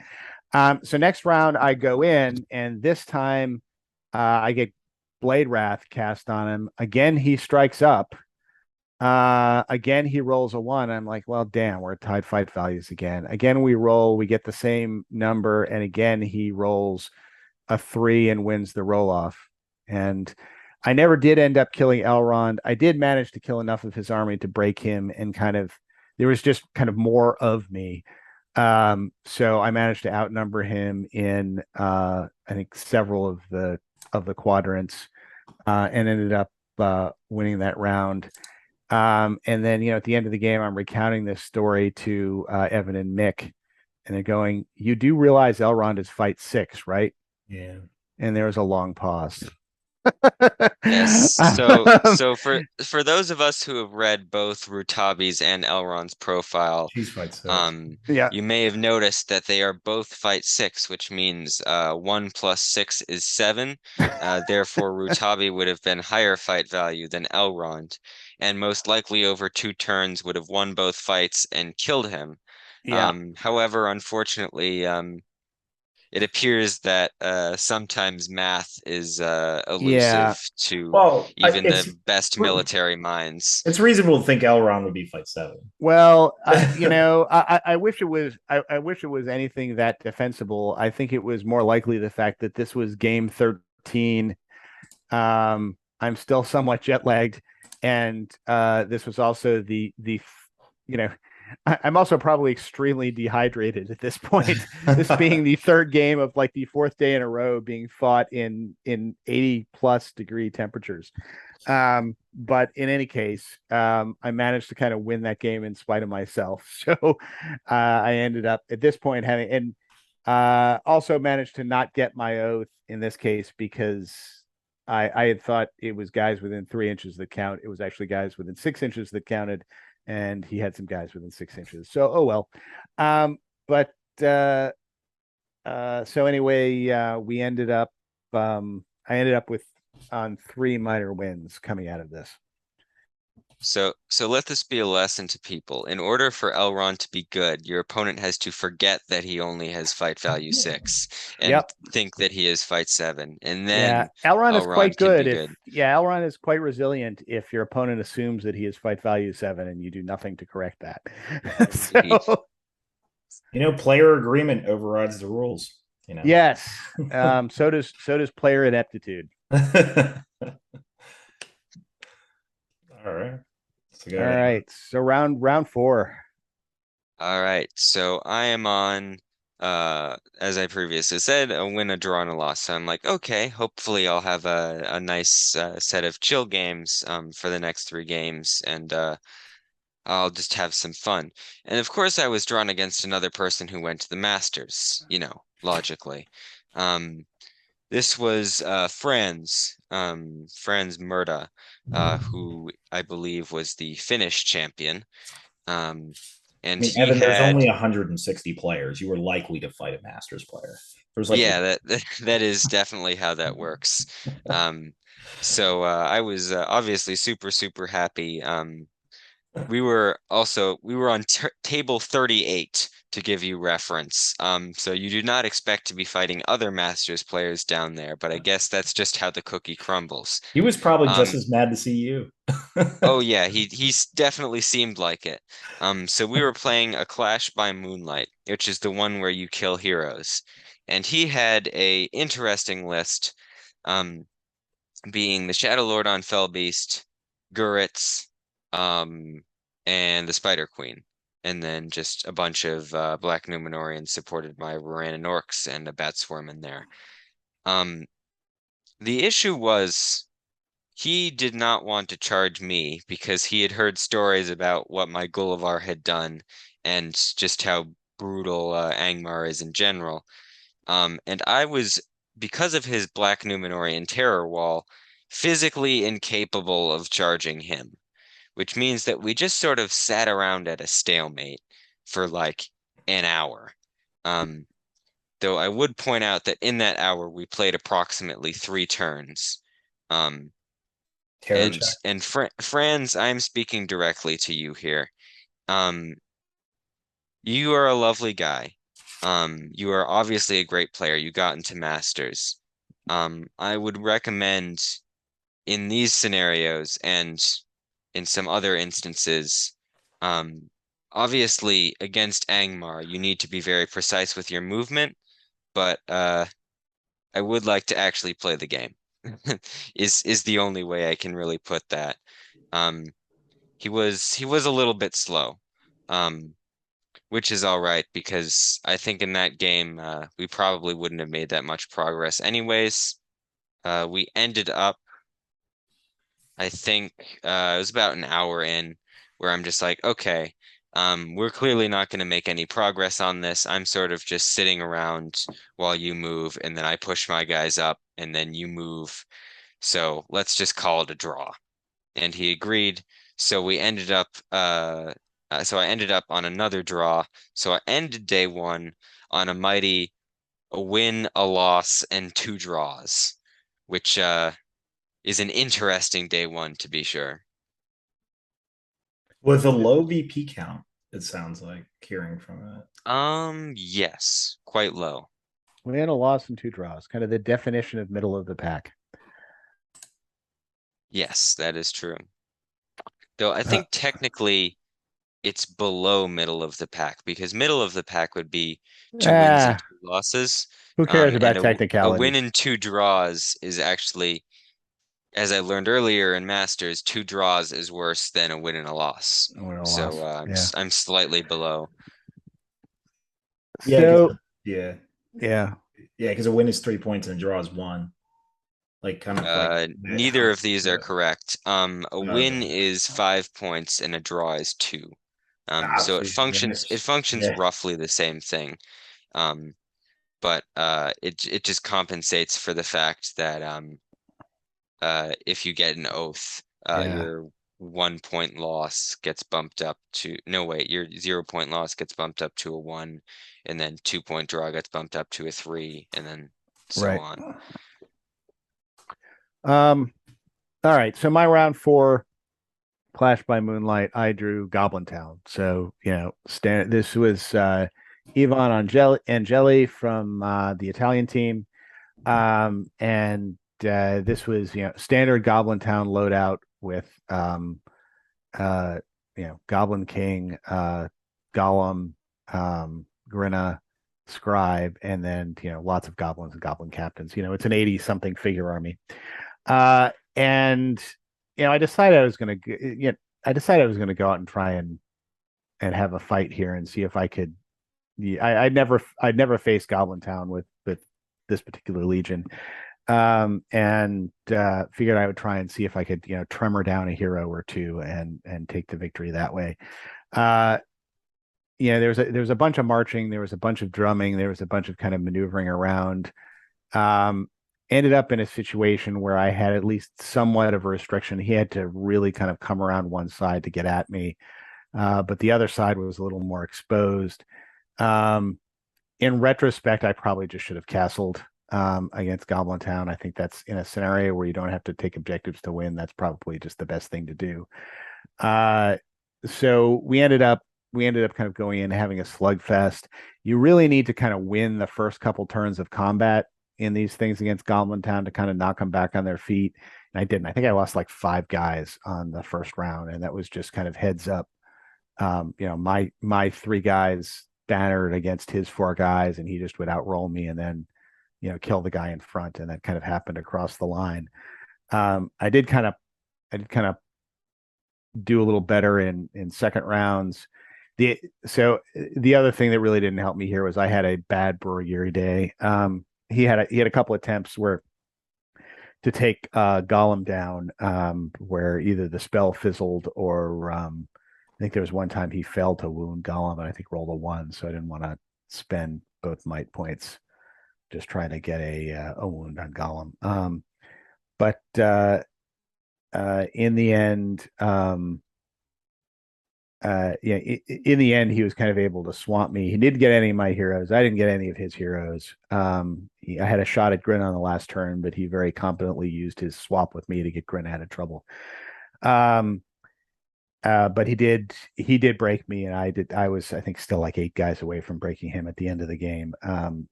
So next round I go in, and this time I get Blade Wrath cast on him. Again, he strikes up. Again, he rolls a 1. I'm like, well, damn, we're tied fight values again. Again, we roll, we get the same number, and again he rolls a 3 and wins the roll off. And I never did end up killing Elrond. I did manage to kill enough of his army to break him, and there was just kind of more of me. So I managed to outnumber him in I think several of the quadrants, and ended up winning that round. And then at the end of the game, I'm recounting this story to Evan and Mick, and they're going, "You do realize Elrond is fight 6, right?" Yeah. And there was a long pause. Yes. So for those of us who have read both Rutabi's and Elrond's profile, She's fight 6. um, Yeah, you may have noticed that they are both fight 6, which means 1 plus 6 is 7. Therefore, Rutabi would have been higher fight value than Elrond, and most likely over 2 turns would have won both fights and killed him. yeah, However, unfortunately, it appears that sometimes math is yeah. elusive to Well, even the best military minds. it's reasonable to think Elrond would be fight 7. Well, I wish it was. I wish it was anything that defensible. I think it was more likely the fact that this was game 13. I'm still somewhat jet lagged, and this was also you know, I'm also probably extremely dehydrated at this point. This being the third game of like the fourth day in a row being fought in 80 plus degree temperatures. But in any case, I managed to kind of win that game in spite of myself. So I ended up at this point having, and also managed to not get my oath in this case because I had thought it was guys within 3 inches that count. It was actually guys within 6 inches that counted, and he had some guys within 6 inches. So oh well. But so anyway, we ended up. I ended up with on 3 minor wins coming out of this. So let this be a lesson to people. In order for Elrond to be good, your opponent has to forget that he only has fight value 6 and Yep. think that he is fight 7, and Yeah, then Elrond is quite Elrond can good be if good. Elrond is quite resilient if your opponent assumes that he is fight value 7 and you do nothing to correct that. Indeed. So Player agreement overrides the rules. yes, so does player ineptitude. All right. All right, so round 4. All right, so I am on, as I previously said, a win, a draw, and a loss. So I'm like, okay, hopefully I'll have a nice set of chill games for the next 3 games, and I'll just have some fun. And of course, I was drawn against another person who went to the Masters, logically. This was Franz Murda, who I believe was the Finnish champion. And he Evan, there's had, only 160 players. You were likely to fight a Masters player. There's like yeah, that is definitely how that works. So I was obviously super, super happy. We were on table 38 to give you reference. So you do not expect to be fighting other Masters players down there, but I guess that's just how the cookie crumbles. he was probably just Um, as mad to see you. oh yeah, he's definitely seemed like it. So we were playing a Clash by Moonlight, which is the one where you kill heroes, and he had a interesting list, um, being the Shadow Lord on Fellbeast, Gurits, um, and the Spider Queen, and then just a bunch of Black Numenorians supported by Roranan Orcs and a Bat Swarm in there. The issue was he did not want to charge me because he had heard stories about what my Gullivar had done and just how brutal Angmar is in general. And I was because of his Black Numenorian terror wall, physically incapable of charging him, which means that we just sort of sat around at a stalemate for like an hour. Um, though I would point out that in that hour we played approximately 3 turns. Um, Terror check. and Franz, I'm speaking directly to you here. Um, you are a lovely guy. You are obviously a great player. You got into Masters. I would recommend in these scenarios and in some other instances, um, obviously against Angmar, you need to be very precise with your movement, but I would like to actually play the game. Is the only way I can really put that. Um, he was a little bit slow. Um, which is all right because I think in that game we probably wouldn't have made that much progress anyways. We ended up, I think it was about an hour in where I'm just like, okay, we're clearly not going to make any progress on this. I'm sort of just sitting around while you move, and then I push my guys up, and then you move. So let's just call it a draw. And he agreed. So we ended up so I ended up on another draw. So I ended day one on a win, a loss, and 2 draws, which is an interesting day one to be sure. With a low VP count, it sounds like hearing from it. Yes, quite low. We had a loss and 2 draws, kind of the definition of middle of the pack. Yes, that is true. Though I Uh, think technically it's below middle of the pack because middle of the pack would be 2 wins and ah, 2 losses. who cares And about a win technicalities? and 2 draws is actually, as I learned earlier in Masters, 2 draws is worse than a win and a loss. Win a So loss. Yeah. I'm slightly below. Yeah, because So yeah, yeah, yeah, because a win is 3 points and a draw is one. Like kind of like how Neither of these are correct. A okay. win is 5 points and a draw is two. So So it functions yeah. roughly the same thing. Um, but it just compensates for the fact that if you get an oath, yeah, your 1 point loss gets bumped up to no wait, your 0 point loss gets bumped up to a one, and then 2 point draw gets bumped up to a three, and then so right. on. Um, all right. So my round four, Clash by Moonlight, I drew Goblin Town. So, this was Ivan Angeli from the Italian team. And this was, standard Goblin Town loadout with Goblin King, Golem, Grinna, Scribe, and then lots of goblins and goblin captains. It's an 80 something figure army. And I decided I was going to go out and try and have a fight here and see if I could. Yeah, I'd never faced Goblin Town with this particular legion, and figured I would try and see if I could tremor down a hero or two and take the victory that way. Uh, there was a bunch of marching, there was a bunch of drumming, there was a bunch of kind of maneuvering around. Um, Ended up in a situation where I had at least somewhat of a restriction. He had to really kind of come around one side to get at me, but the other side was a little more exposed. Um, in retrospect, I probably just should have castled against Goblin Town. I think that's in a scenario where you don't have to take objectives to win. That's probably just the best thing to do. Uh, so we ended up kind of going in having a slugfest. You really need to kind of win the first couple turns of combat in these things against Goblin Town to kind of knock them back on their feet. And I didn't. I think I lost like 5 guys on the first round, and that was just kind of heads up. My 3 guys bannered against his 4 guys, and he just would outroll me and then kill the guy in front, and that kind of happened across the line. I did kind of do a little better in second rounds. The other thing that really didn't help me here was I had a bad Borgiri day. He had a couple attempts where to take Gollum down, where either the spell fizzled or I think there was one time he failed to wound Gollum and I think rolled a 1, so I didn't want to spend both might points just trying to get a wound on Gollum. But in the end, yeah, in the end, he was kind of able to swamp me. He didn't get any of my heroes. I didn't get any of his heroes. I had a shot at Grin on the last turn, but he very competently used his swap with me to get Grin out of trouble. Um, but he did break me, and I was, I think, still like 8 guys away from breaking him at the end of the game.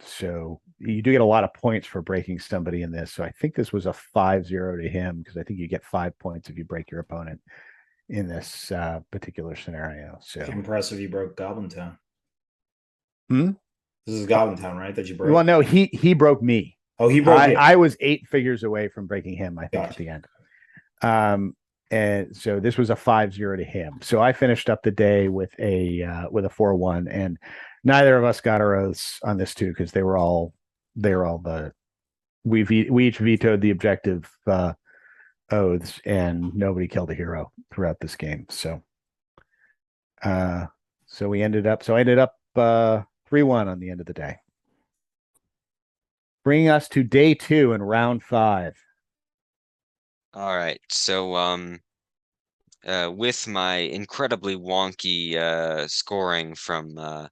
So you do get a lot of points for breaking somebody in this. So I think this was a 5-0 to him, because I think you get 5 points if you break your opponent in this particular scenario. So Impressive you broke Goblin Town. hmm? This is Goblin Town, right? That you Well, broke? no, he broke me. Oh, he broke I you. I was 8 figures away from breaking him, I think, at Gotcha. the end. And so this was a 5-0 to him. So I finished up the day with a 4-1, and neither of us got our oaths on this too, because they were all we each vetoed the objective oaths, and nobody killed a hero throughout this game. Uh so I ended up 3-1 on the end of the day, bringing us to day 2 and round 5. All right. So with my incredibly wonky scoring from the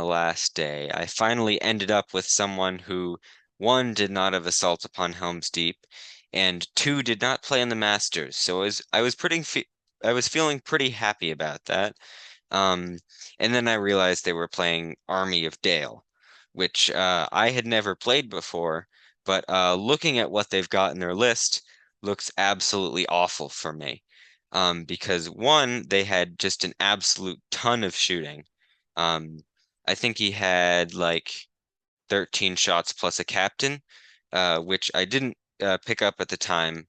last day, I finally ended up with someone who, one, did not have Assault upon Helm's Deep, and two, did not play in the Masters. So I was feeling pretty happy about that. Um, and then I realized they were playing Army of Dale, which I had never played before, but looking at what they've got in their list looks absolutely awful for me. Because one, they had just an absolute ton of shooting. Um, I think he had like 13 shots plus a captain, which I didn't pick up at the time,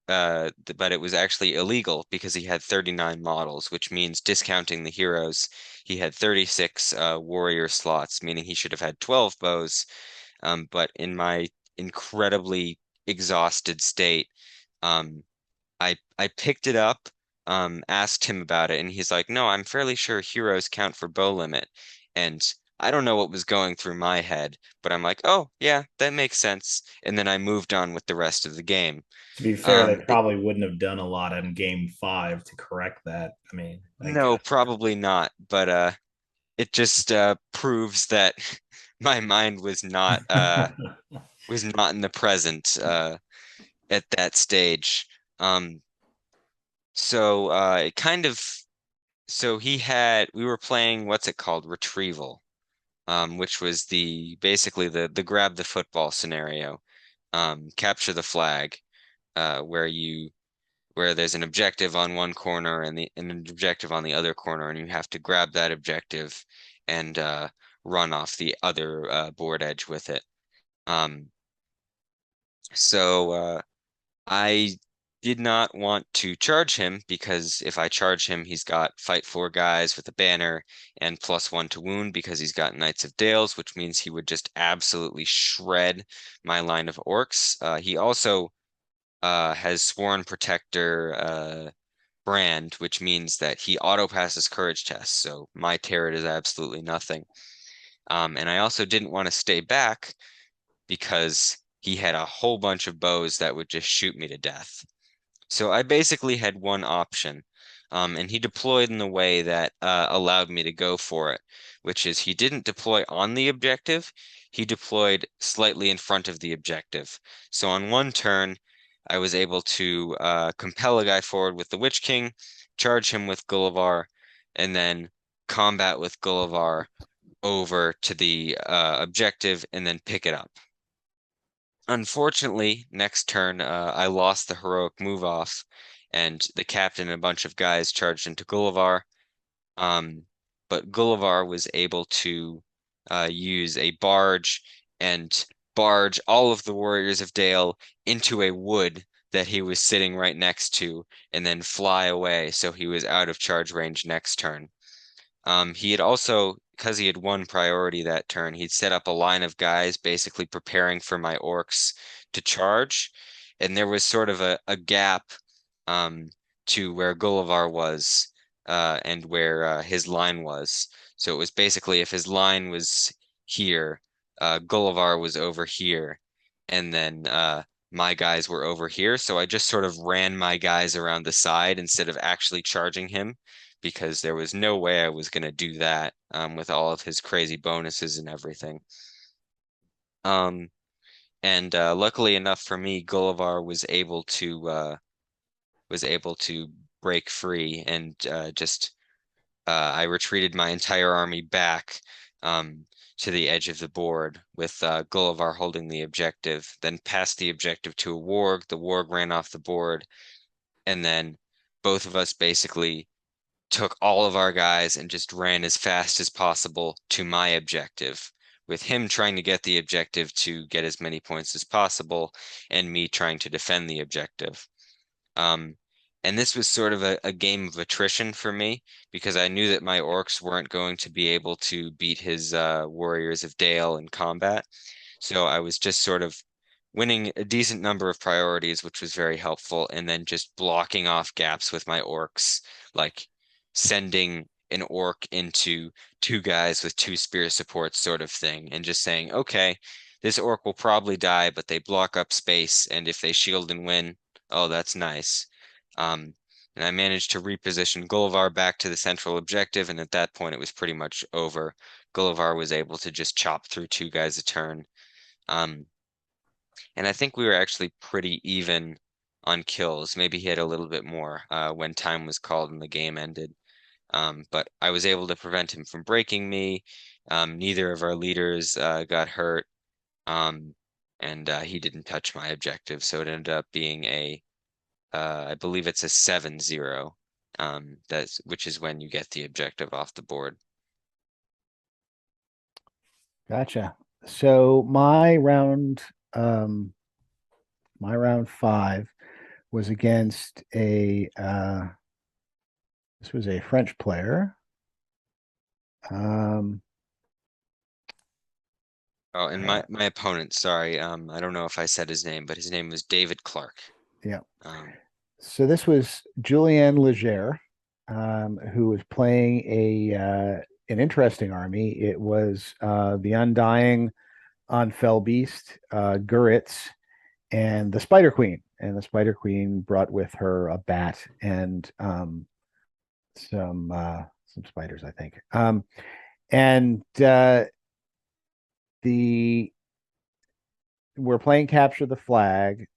but it was actually illegal because he had 39 models, which means discounting the heroes, he had 36 warrior slots, meaning he should have had 12 bows. But in my incredibly exhausted state, um, I picked it up, asked him about it, and he's like, "No, I'm fairly sure heroes count for bow limit." And I don't know what was going through my head, but I'm like, "Oh, yeah, that makes sense." And then I moved on with the rest of the game. To be fair, they Um, it, probably wouldn't have done a lot in game 5 to correct that. I mean, I no, guess. probably not, but it just proves that my mind was not in the present at that stage. Um, so it kind of so we were playing what's it called? Retrieval, which was the basically the grab the football scenario, capture the flag, where there's an objective on one corner and an objective on the other corner, and you have to grab that objective and run off the other board edge with it. Um, so I did not want to charge him because if I charge him, he's got fight 4 guys with a banner and +1 to wound because he's got Knights of Dales, which means he would just absolutely shred my line of orcs. He also has Sworn Protector brand, which means that he auto passes courage tests. So my turret is absolutely nothing. And I also didn't want to stay back because he had a whole bunch of bows that would just shoot me to death. So I basically had one option, and he deployed in the way that allowed me to go for it, which is he didn't deploy on the objective, he deployed slightly in front of the objective. So on one turn, I was able to compel a guy forward with the Witch King, charge him with Gullivar, and then combat with Gullivar over to the objective and then pick it up. Unfortunately, next turn, I lost the heroic move off, and the captain and a bunch of guys charged into Gullivar. Um, but Gullivar was able to use a barge and barge all of the warriors of Dale into a wood that he was sitting right next to, and then fly away, so he was out of charge range next turn. He had also, because he had one priority that turn, he'd set up a line of guys basically preparing for my orcs to charge. And there was sort of a gap um, to where Gullivar was and where his line was. So it was basically if his line was here, Gullivar was over here, and then my guys were over here. So I just sort of ran my guys around the side instead of actually charging him, because there was no way I was going to do that with all of his crazy bonuses and everything. Um, and luckily enough for me, Gullivar was able to break free and just I retreated my entire army back to the edge of the board with Gullivar holding the objective, then passed the objective to a warg. The warg ran off the board, and then both of us basically took all of our guys and just ran as fast as possible to my objective, with him trying to get the objective to get as many points as possible, and me trying to defend the objective. Um, and this was sort of a game of attrition for me, because I knew that my orcs weren't going to be able to beat his warriors of Dale in combat. So I was just sort of winning a decent number of priorities, which was very helpful, and then just blocking off gaps with my orcs, like sending an orc into two guys with two spear supports sort of thing, and just saying, okay, this orc will probably die, but they block up space, and if they shield and win, oh, that's nice. Um, and I managed to reposition Gullivar back to the central objective, and at that point it was pretty much over. Gullivar was able to just chop through two guys a turn. Um, and I think we were actually pretty even on kills. Maybe he had a little bit more when time was called and the game ended. But I was able to prevent him from breaking me. Neither of our leaders got hurt. Um, and he didn't touch my objective. So it ended up being I believe it's a 7-0. Which is when you get the objective off the board. Gotcha. So my round 5 was against this was a French player. Oh, and my opponent, sorry, I don't know if I said his name, but his name was David Clark. Yeah. Um, So this was Julien Leger, who was playing an interesting army. It was the Undying on Fell Beast, Guritz, and the Spider Queen. And the Spider Queen brought with her a bat and some spiders, I think. And the we're playing Capture the Flag.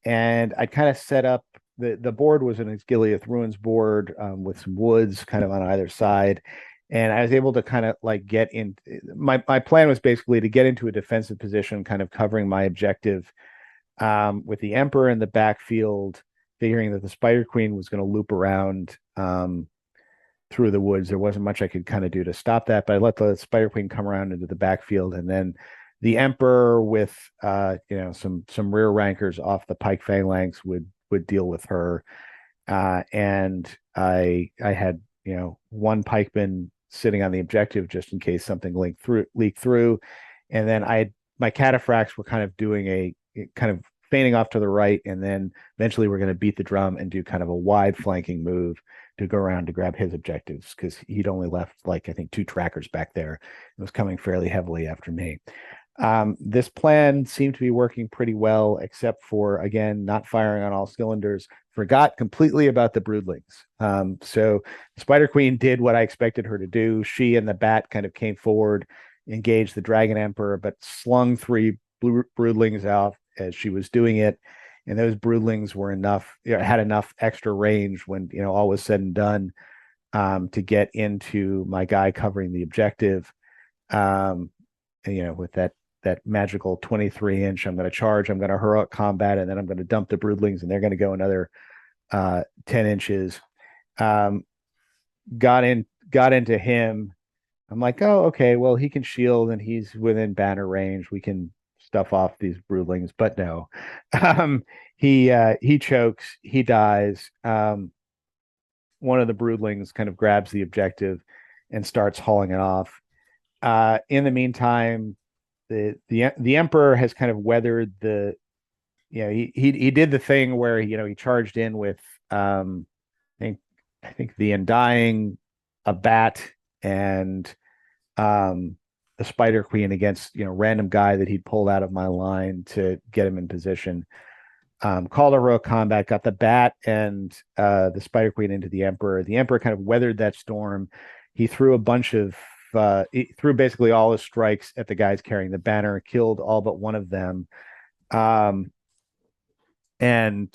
And I kind of set up the board was an Gileath Ruins board with some woods kind of on either side. And I was able to kind of like get in. My plan was basically to get into a defensive position, kind of covering my objective with the Emperor in the backfield, figuring that the Spider Queen was going to loop around through the woods. There wasn't much I could kind of do to stop that, but I let the Spider Queen come around into the backfield, and then the Emperor with some rear rankers off the pike phalanx would deal with her. And I had one pikeman sitting on the objective just in case something leaked through. And then my cataphracts were kind of doing a kind of feigning off to the right, and then eventually we're going to beat the drum and do kind of a wide flanking move to go around to grab his objectives, because he'd only left like I think 2 trackers back there. It was coming fairly heavily after me. This plan seemed to be working pretty well, except for, again, not firing on all cylinders. Forgot completely about the broodlings. So Spider Queen did what I expected her to do. She and the bat kind of came forward, engaged the Dragon Emperor, but slung 3 broodlings out as she was doing it. And those broodlings were had enough extra range when all was said and done to get into my guy covering the objective. With that magical 23-inch, I'm going to charge, I'm going to heroic combat, and then I'm going to dump the broodlings, and they're going to go another 10 inches. Got into him. I'm like, oh, okay, well, he can shield and he's within banner range. We can stuff off these broodlings, but no. He chokes, he dies. One of the broodlings kind of grabs the objective and starts hauling it off. In the meantime, the Emperor has kind of weathered he did the thing where he charged in with I think the Undying, a bat, and the Spider Queen against random guy that he'd pulled out of my line to get him in position. Called a heroic combat, got the bat and the Spider Queen into the Emperor. The Emperor kind of weathered that storm. He threw he threw basically all his strikes at the guys carrying the banner, killed all but one of them. Um, and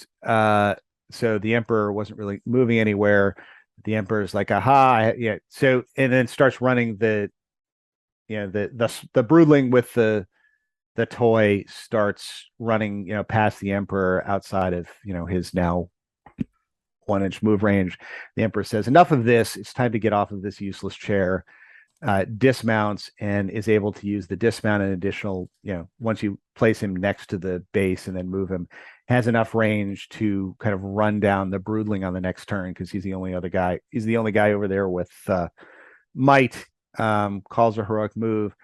so the Emperor wasn't really moving anywhere. The Emperor's like, aha, yeah. So and then starts running the broodling with the toy starts running, past the Emperor outside of, his now 1 inch move range. The Emperor says, enough of this. It's time to get off of this useless chair. Dismounts and is able to use the dismount and additional, once you place him next to the base and then move him, has enough range to kind of run down the broodling on the next turn because he's the only other guy. He's the only guy over there with might. Calls a heroic move,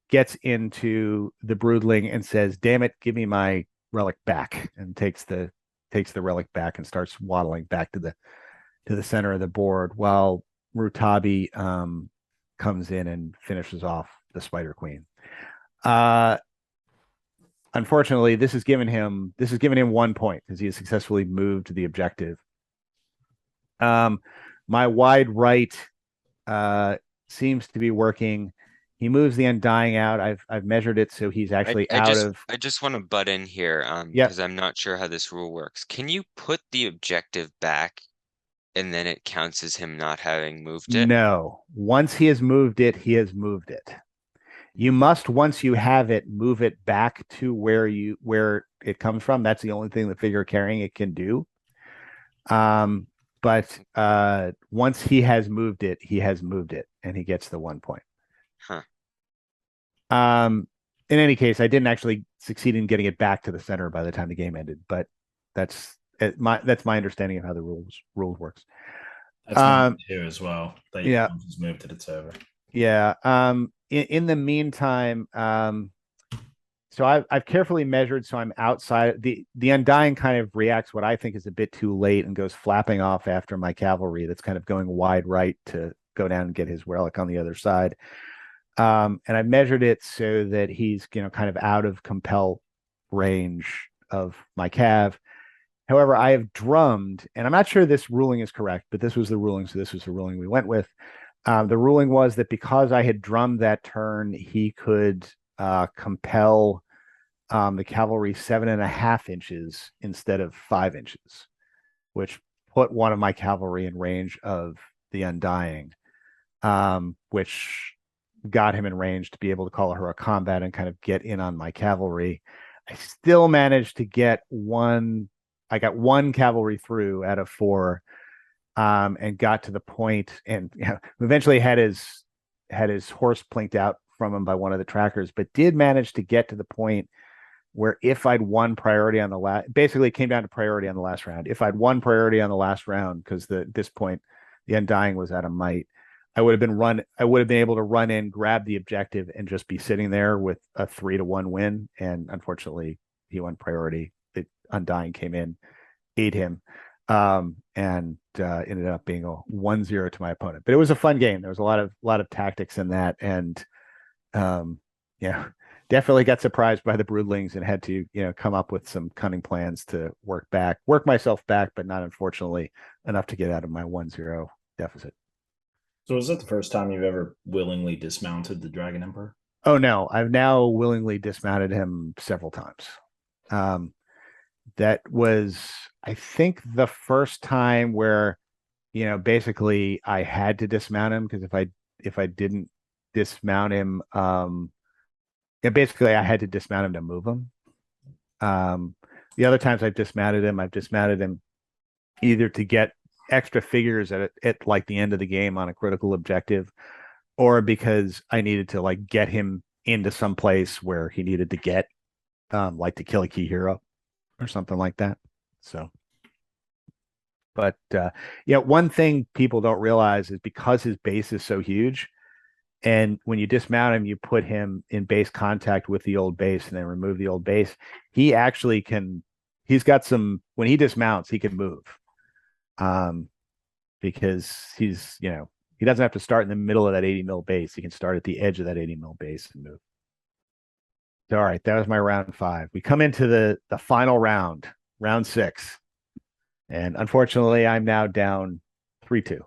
gets into the broodling and says, damn it, give me my relic back, and takes the relic back and starts waddling back to the center of the board while Rutabi comes in and finishes off the Spider Queen. Unfortunately, this has given him 1 point because he has successfully moved to the objective. My wide right seems to be working. He moves the Undying out. I've measured it, so he's actually I out just of. I just want to butt in here, Yep. because I'm not sure how this rule works. Can you put the objective back and then it counts as him not having moved it? No. Once he has moved it, he has moved it. You must, once you have it, move it back to where it comes from. That's the only thing the figure carrying it can do. But once he has moved it, and he gets the 1 point. Huh. In any case, I didn't actually succeed in getting it back to the center by the time the game ended, but that's my understanding of how the rules works. That's mine too as well. Yeah. Just moved it, it's over. Yeah. In the meantime, so I've carefully measured, so I'm outside. The Undying kind of reacts what I think is a bit too late and goes flapping off after my cavalry that's kind of going wide right to go down and get his relic on the other side. And I've measured it so that he's kind of out of compel range of my cav. However, I have drummed, and I'm not sure this ruling is correct, but this was the ruling, so this was the ruling we went with. The ruling was that because I had drummed that turn, he could compel the cavalry 7.5 inches instead of 5 inches, which put one of my cavalry in range of the Undying, which got him in range to be able to call a heroic combat and kind of get in on my cavalry. I still managed to get one. I got one cavalry through out of 4, and got to the point, and eventually had his horse plinked out from him by one of the trackers, but did manage to get to the point where if I'd won priority on the last, basically it came down to priority on the last round. If I'd won priority on the last round, because this point the Undying was out of might, I would have been able to run in, grab the objective, and just be sitting there with a 3-1 win. And unfortunately, he won priority. The Undying came in, ate him, and ended up being a 1-0 to my opponent. But it was a fun game. There was a lot of tactics in that, and definitely got surprised by the broodlings and had to come up with some cunning plans to work myself back, but not unfortunately enough to get out of my 1-0 deficit. So is that the first time you've ever willingly dismounted the Dragon Emperor? Oh no, I've now willingly dismounted him several times. That was, I think, the first time where, basically I had to dismount him, because if I didn't dismount him, basically I had to dismount him to move him. The other times I've dismounted him either to get extra figures at like the end of the game on a critical objective, or because I needed to like get him into some place where he needed to get, like to kill a key hero or something like that. So, but one thing people don't realize is because his base is so huge, and when you dismount him, you put him in base contact with the old base and then remove the old base. He actually can. He's got some. When he dismounts, he can move. Because he's He doesn't have to start in the middle of that 80 mil base. He can start at the edge of that 80 mil base and move. So, all right, that was my round 5. We come into the final round, round 6. And unfortunately, I'm now down 3-2.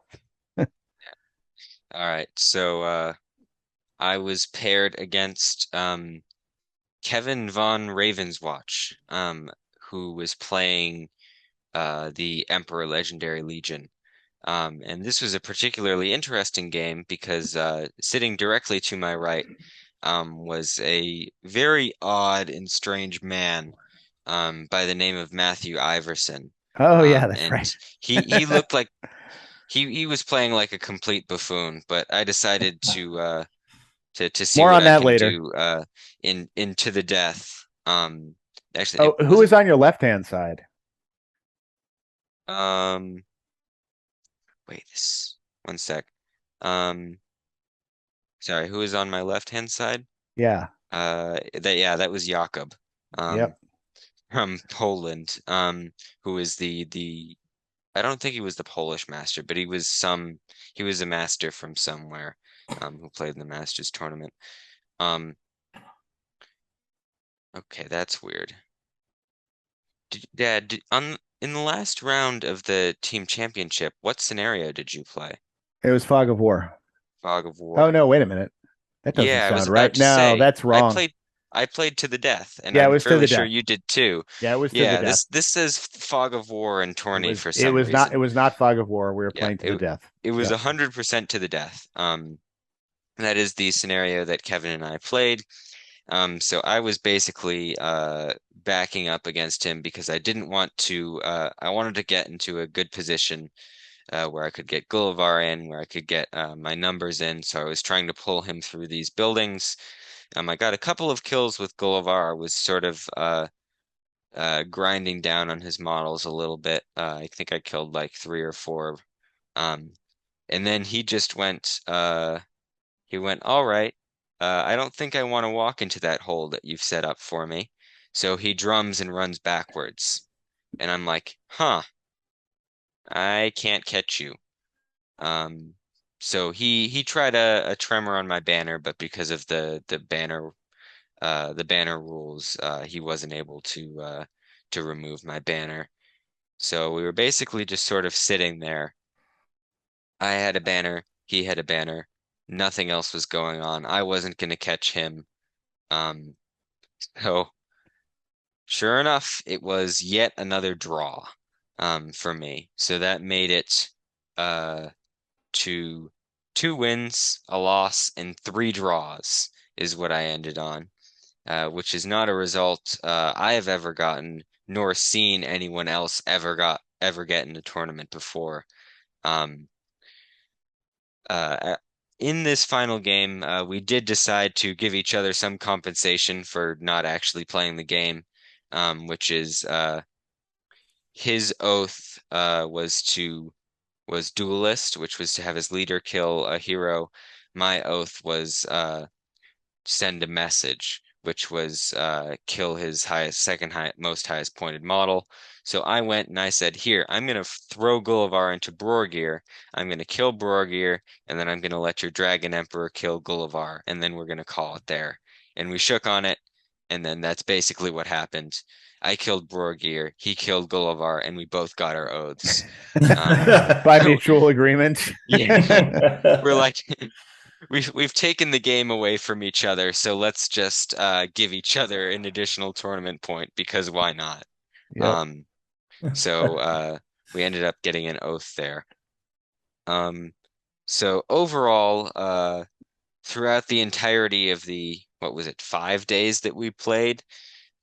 All right. So I was paired against Kevin von Ravenswatch, who was playing the Emperor Legendary Legion. And this was a particularly interesting game because sitting directly to my right was a very odd and strange man by the name of Matthew Iverson. Oh yeah, that's And right. he looked like he was playing like a complete buffoon, but I decided to see More what on I that can later. do into the death. Actually, Oh, it who is wasn't. on your left hand side? Um, wait, this one sec. Um, sorry, who is on my left hand side? Yeah. That was Jakob, um, Yep. from Poland. Who is the I don't think he was the Polish master, but he was a master from somewhere, who played in the Masters tournament. Um, okay, that's weird. In the last round of the team championship, what scenario did you play? It was Fog of War. Fog of Oh War. no, wait a minute. That doesn't Yeah, I was sound about right. to No, say that's wrong. I played to the death, and Yeah, it I'm was to fairly the sure death. you did too. Yeah, it was to the Yeah, death. this says Fog of War and It Tourney was for it some was not it reason. was not Fog of War. We were Yeah, playing to the death. it was Yep. 100% to the death. That is the scenario that Kevin and I played. So I was basically backing up against him because I didn't want to. I wanted to get into a good position where I could get Gullivar in, where I could get my numbers in. So I was trying to pull him through these buildings. I got a couple of kills with Gullivar. I was sort of grinding down on his models a little bit. I think I killed like 3 or 4. Um, and then he went, all right. I don't think I want to walk into that hole that you've set up for me. So he drums and runs backwards. And I'm like, huh, I can't catch you. Um, so he tried a tremor on my banner, but because of the banner rules, he wasn't able to remove my banner. So we were basically just sort of sitting there. I had a banner, he had a banner, nothing else was going on. I wasn't gonna catch him. Um, so sure enough, it was yet another draw for me. So that made it uh to 2 wins, a loss, and 3 draws is what I ended on, which is not a result I have ever gotten, nor seen anyone else ever get in a tournament before. Um, uh, in this final game, we did decide to give each other some compensation for not actually playing the game, which is his oath was duelist, which was to have his leader kill a hero. My oath was send a message, which was kill his most highest pointed model. So I went and I said, here, I'm going to throw Gullivar into Borgir. I'm going to kill Borgir, and then I'm going to let your Dragon Emperor kill Gullivar, and then we're going to call it there. And we shook on it, and then that's basically what happened. I killed Borgir, he killed Gullivar, and we both got our oaths. By So mutual agreement. yeah, we're like, we've taken the game away from each other, so let's just give each other an additional tournament point because why not? Yep. Um, so we ended up getting an oath there. Um, so overall, throughout the entirety of the what was it, 5 days that we played,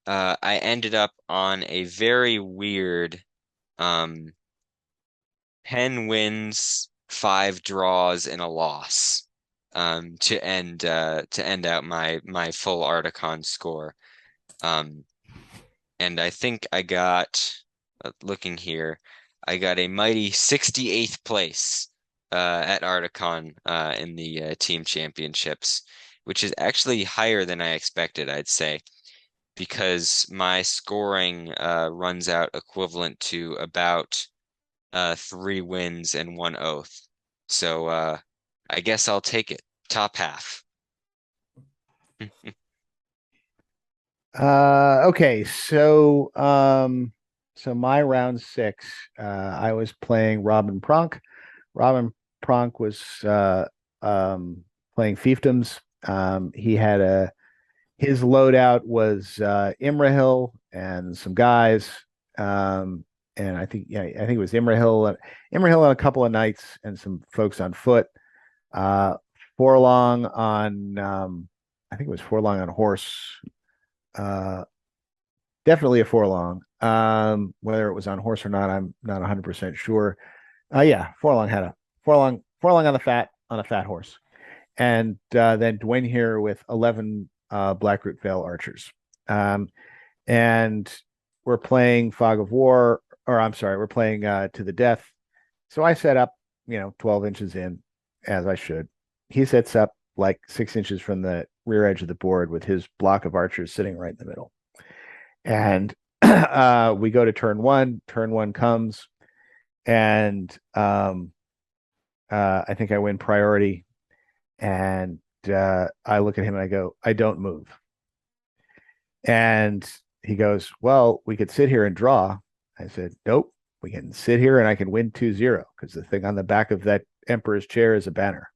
I ended up on a very weird um 10 wins, 5 draws, and a loss to end out my full Arcticon score. Um, and I think I got looking here, I got a mighty 68th place at Arcticon in the team championships, which is actually higher than I expected, I'd say, because my scoring runs out equivalent to about 3 wins and 1 oath. So I guess I'll take it. Top half. Okay, so my round six, I was playing Robin Pronk. Robin Pronk was playing fiefdoms. He had a his loadout was Imrahil and some guys. And I think it was Imrahil and a couple of knights and some folks on foot. Uh, Forlong on I think it was Forlong on horse. Uh, Definitely a Forlong. Whether it was on horse or not, I'm not 100% sure. Yeah, Forlong had a Forlong on a fat horse, and then Dwayne here with 11 Blackroot Vale archers. Um, and we're playing Fog of War, or I'm sorry, we're playing To the Death. So I set up, 12 inches in, as I should. He sets up like 6 inches from the rear edge of the board with his block of archers sitting right in the middle. And we go to turn one. Turn one comes, and I think I win priority. And I look at him and I go, I don't move. And he goes, well, we could sit here and draw. I said, nope, we can sit here and I can win 2-0 because the thing on the back of that emperor's chair is a banner.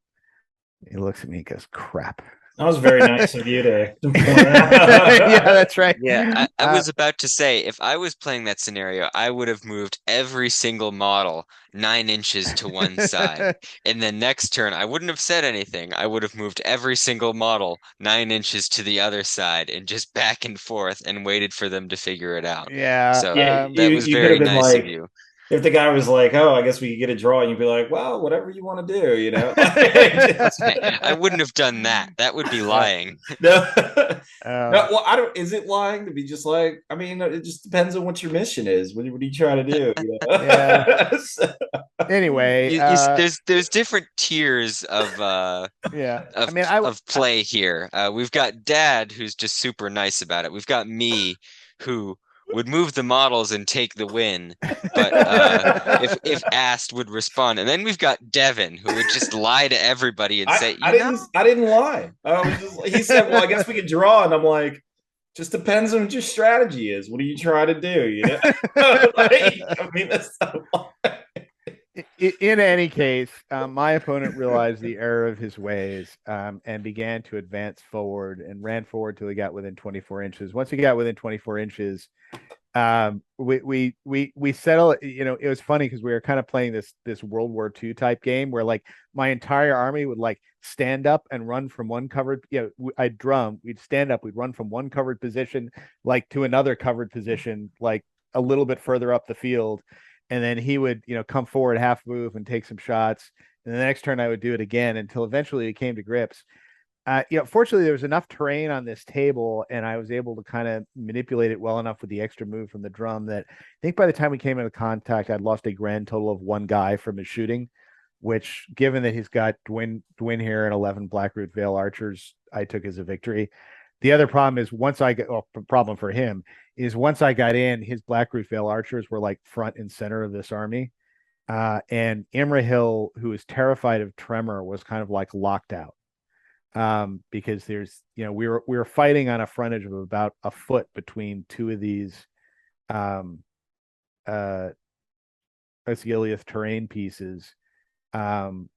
He looks at me and goes, crap. That was very nice of you to point Yeah, out. that's right. Yeah, I was about to say, if I was playing that scenario, I would have moved every single model 9 inches to one side. In the next turn, I wouldn't have said anything. I would have moved every single model 9 inches to the other side and just back and forth and waited for them to figure it out. Yeah. So Yeah, that was you could have very been nice of like, you. if the guy was like, "Oh, I guess we could get a draw," and you'd be like, "Well, whatever you want to do," Just- I wouldn't have done that. That would be Yeah. lying. no, no. Um, Well, I don't. Is it lying to be just like? I mean, it just depends on what your mission is. What are you trying to do? yeah. Anyway, There's different tiers yeah. I mean, I, of play here. We've got Dad, who's just super nice about it. We've got me, who would move the models and take the win, but if asked, would respond. And then we've got Devin, who would just lie to everybody and say, I you know, didn't lie. I was just he said, "Well, I guess we could draw," and I'm like, just depends on what your strategy is. What are you trying to do? I mean, that's not in any case, my opponent realized the error of his ways, and began to advance forward and ran forward till he got within 24 inches. Once he got within 24 inches, we settle. It was funny because we were kind of playing this World War II type game where like my entire army would like stand up and run from one covered. I'd drum. We'd stand up. We'd run from one covered position like to another covered position, like a little bit further up the field, and then he would come forward half move and take some shots. And the next turn I would do it again until eventually it came to grips. Fortunately, there was enough terrain on this table, and I was able to kind of manipulate it well enough with the extra move from the drum that I think by the time we came into contact, I'd lost a grand total of one guy from his shooting, which, given that he's got Dwin here and 11 Blackroot Vale archers, I took as a victory. The other problem is problem for him is once I got in, his Blackroot Vale archers were like front and center of this army. And Imrahil, who is terrified of Tremor, was kind of like locked out because there's we were fighting on a frontage of about a foot between two of these um uh Osgiliath terrain pieces, um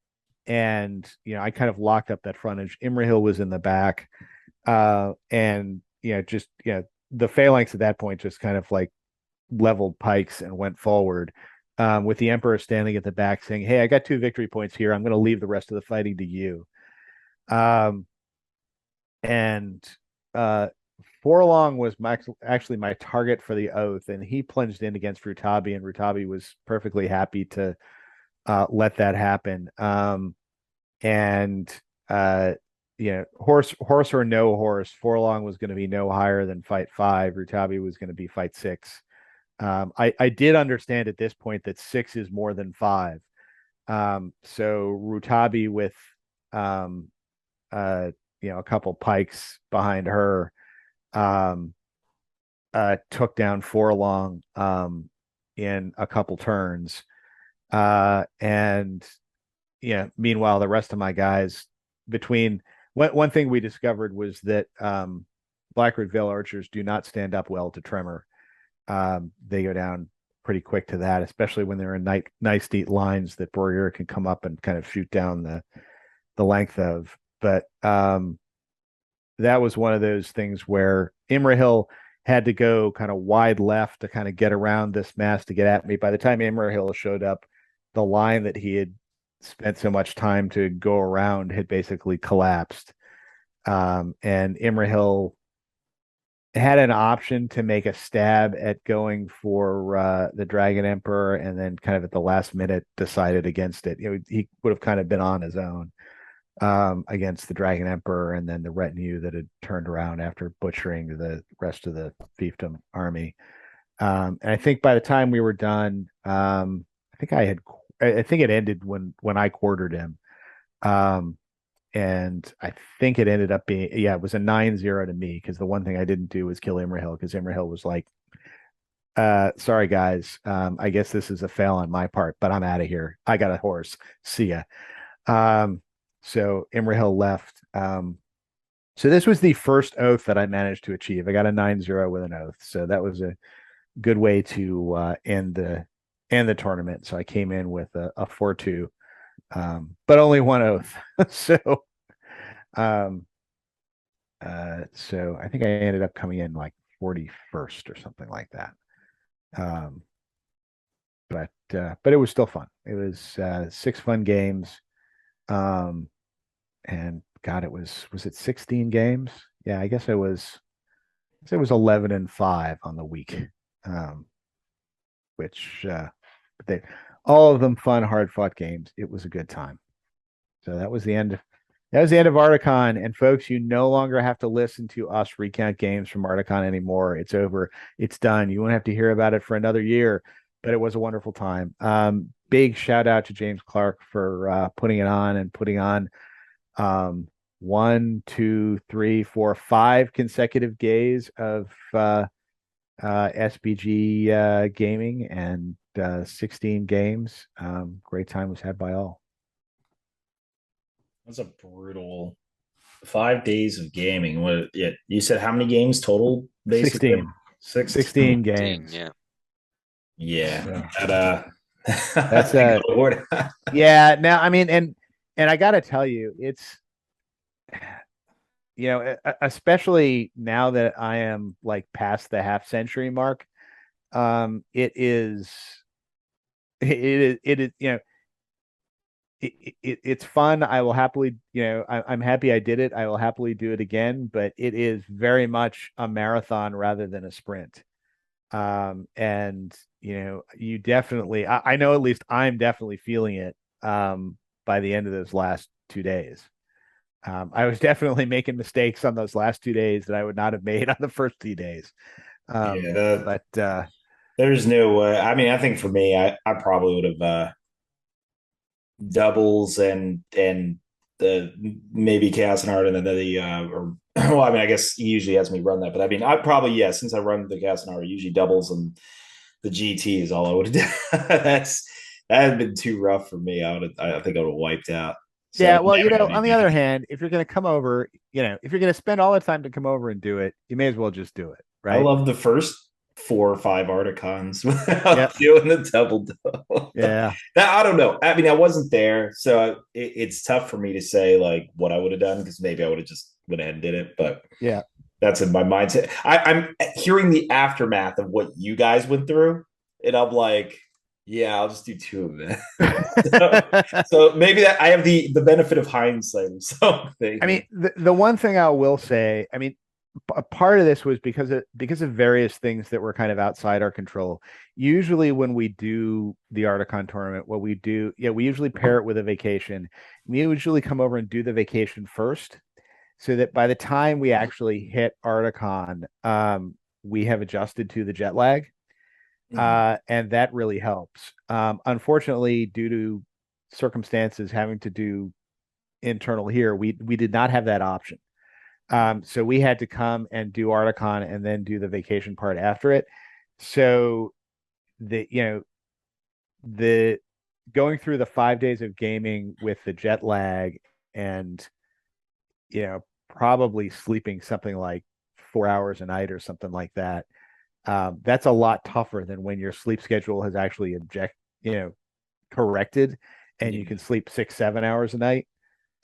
and I kind of locked up that frontage. Imrahil was in the back, and just the phalanx at that point just kind of like leveled pikes and went forward, with the Emperor standing at the back saying, hey, I got 2 victory points here, I'm going to leave the rest of the fighting to you. um and Forlong was actually my target for the oath, and he plunged in against Rutabi, and Rutabi was perfectly happy to let that happen. And horse or no horse, Forlong was going to be no higher than fight 5. Rutabi was going to be fight 6. I did understand at this point that 6 is more than 5. So Rutabi with um, a couple pikes behind her, um, took down Forlong in a couple turns, and meanwhile, the rest of my guys between one thing we discovered was that Blackroot Vale archers do not stand up well to tremor. They go down pretty quick to that, especially when they're in nice neat lines that Borgir can come up and kind of shoot down the length of. But that was one of those things where Imrahil had to go kind of wide left to kind of get around this mass to get at me. By the time Imrahil showed up, the line that he had spent so much time to go around had basically collapsed. And Imrahil had an option to make a stab at going for the Dragon Emperor, and then kind of at the last minute decided against it. He would have kind of been on his own against the Dragon Emperor and then the retinue that had turned around after butchering the rest of the fiefdom army. And I think by the time we were done, I think it ended when I quartered him. And I think it ended up being, it was a 9-0 to me, because the one thing I didn't do was kill Imrahil, because Imrahil was like, sorry guys, I guess this is a fail on my part, but I'm out of here. I got a horse. See ya. So Imrahil left. So this was the first oath that I managed to achieve. I got a 9-0 with an oath. So that was a good way to end the tournament. So I came in with a 4-2. But only one oath. So I think I ended up coming in like 41st or something like that. But it was still fun. It was 6 fun games. And God, was it 16 games? Yeah, I guess it was 11-5 on the week. Which they all of them fun, hard fought games. It was a good time. So that was the end. That was the end of Arcticon. And folks, you no longer have to listen to us recount games from Arcticon anymore. It's over. It's done. You won't have to hear about it for another year. But it was a wonderful time. Big shout out to James Clark for putting it on and putting on 1, 2, 3, 4, 5 consecutive days of SBG gaming and 16 games. Great time was had by all. That's a brutal 5 days of gaming. What? Yeah, you said how many games total? Basically, 16 games. Yeah. Yeah. That's yeah. Now, I mean, and I got to tell you, it's especially now that I am like past the half century mark. It is it's fun. I will happily, I'm happy I did it. I will happily do it again, but it is very much a marathon rather than a sprint. And you definitely, I know at least I'm definitely feeling it by the end of those last 2 days. I was definitely making mistakes on those last 2 days that I would not have made on the first 2 days. But there's no way. I mean, I think for me, I probably would have doubles and the maybe chaos and art and then the or well, I mean, I guess he usually has me run that, but I mean, I probably since I run the chaos and art, usually doubles and the GT is all I would have done. That had been too rough for me. I think I would have wiped out. So yeah, well, on the other hand, if you're going to come over, if you're going to spend all the time to come over and do it, you may as well just do it, right? I love the first 4 or 5 Arcticons without doing the double double. Yeah, I don't know. I mean, I wasn't there, so it's tough for me to say like what I would have done, because maybe I would have just went ahead and did it. But yeah, that's in my mindset. I'm hearing the aftermath of what you guys went through, and I'm like, yeah, I'll just do 2 of them. so maybe that I have the benefit of hindsight or something. I mean, the one thing I will say, I mean, a part of this was because of various things that were kind of outside our control. Usually when we do the Ardacon tournament, what we do, we usually pair it with a vacation. We usually come over and do the vacation first, so that by the time we actually hit Ardacon, we have adjusted to the jet lag. And that really helps. Unfortunately, due to circumstances having to do internal here, we did not have that option. So we had to come and do Arcticon and then do the vacation part after it. So the going through the 5 days of gaming with the jet lag and, probably sleeping something like 4 hours a night or something like that. That's a lot tougher than when your sleep schedule has actually corrected and you Yeah. can sleep 6, 7 hours a night.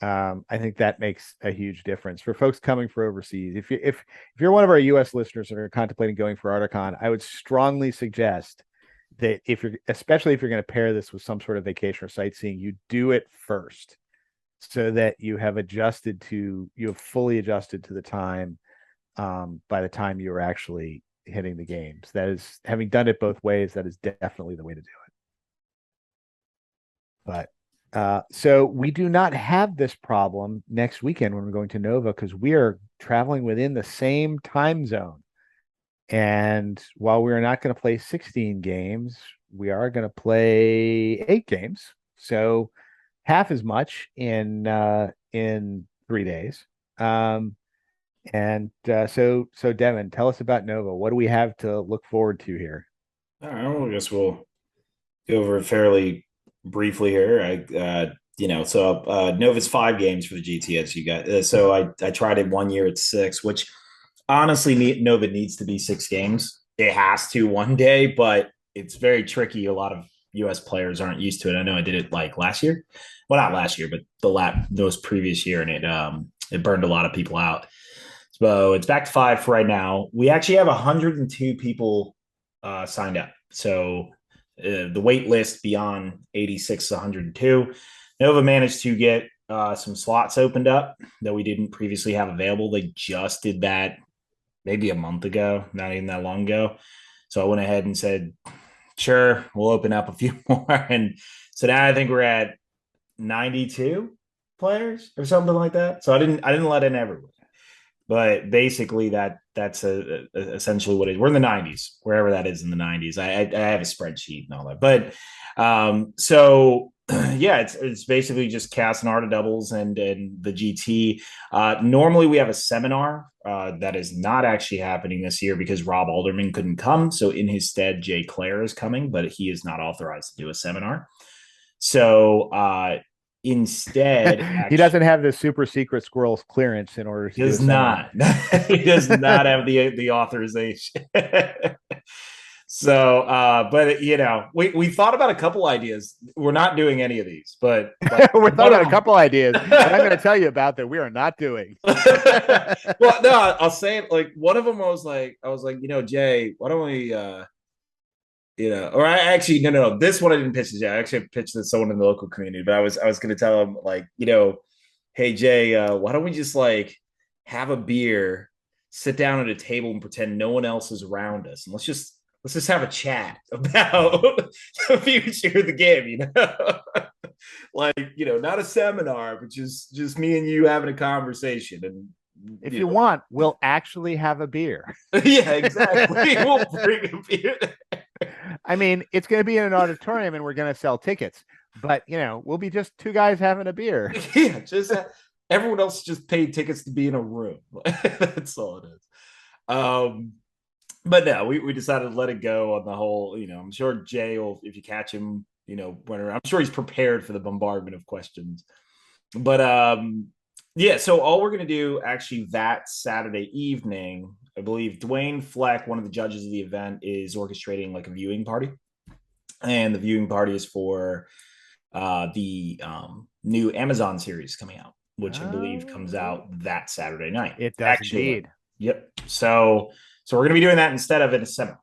I think that makes a huge difference for folks coming for overseas. If you're one of our U.S. listeners that are contemplating going for Ardacon, I would strongly suggest that especially if you're going to pair this with some sort of vacation or sightseeing, you do it first so that you have fully adjusted to the time by the time you're actually hitting the games. That is, having done it both ways, that is definitely the way to do it. But so we do not have this problem next weekend when we're going to Nova because we are traveling within the same time zone. And while we are not going to play 16 games, we are going to play 8 games. So half as much in 3 days. So Devin, tell us about Nova. What do we have to look forward to here? All right, well, I guess we'll go over it fairly briefly here. Nova's 5 games for the GTS. You got so I tried it one year at 6, which honestly, Nova needs to be 6 games. It has to one day, but it's very tricky. A lot of U.S. players aren't used to it. I know I did it like last year. Well, not last year, but those previous year, and it burned a lot of people out. So it's back to 5 for right now. We actually have 102 people signed up. So the wait list beyond 86 to 102. Nova managed to get some slots opened up that we didn't previously have available. They just did that maybe a month ago, not even that long ago. So I went ahead and said, sure, we'll open up a few more. And so now I think we're at 92 players or something like that. So I didn't let in everyone. But basically, that's essentially what it is. We're in the 90s, wherever that is in the 90s. I have a spreadsheet and all that. But yeah, it's basically just cast and art of doubles and the GT. Normally, we have a seminar that is not actually happening this year because Rob Alderman couldn't come. So in his stead, Jay Clare is coming, but he is not authorized to do a seminar. So instead, He doesn't have the super secret squirrels clearance in order to do a seminar. He does not have the authorization. So, but we thought about a couple ideas. We're not doing any of these, but like, we thought about a couple ideas, and I'm going to tell you about that we are not doing. Well, no, I'll say it. Like one of them I was like, Jay, why don't we, or I actually, no, this one I didn't pitch to Jay. I actually pitched to someone in the local community, but I was going to tell him like, hey Jay, why don't we just like have a beer, sit down at a table, and pretend no one else is around us, and let's just have a chat about the future of the game, like not a seminar, but just me and you having a conversation. And if you want, we'll actually have a beer. Yeah, exactly. We'll bring a beer. I mean, it's going to be in an auditorium, and we're going to sell tickets. But we'll be just 2 guys having a beer. Yeah, just everyone else just paid tickets to be in a room. That's all it is. But no, we decided to let it go on the whole. I'm sure Jay will, if you catch him, I'm sure he's prepared for the bombardment of questions. But yeah. So all we're gonna do actually that Saturday evening, I believe Dwayne Fleck, one of the judges of the event, is orchestrating like a viewing party, and the viewing party is for the new Amazon series coming out, which I believe comes out that Saturday night. It does indeed. Yep. So we're going to be doing that instead of in a seminar,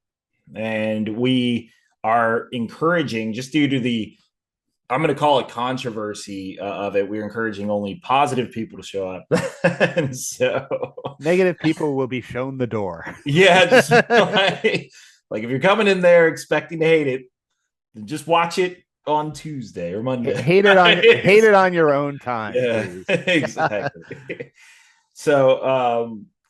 and we are encouraging, just due to the, I'm going to call it controversy of it, we're encouraging only positive people to show up. And so negative people will be shown the door. Yeah, just like if you're coming in there expecting to hate it, then just watch it on Tuesday or Monday. Hate it on your own time. Yeah, exactly.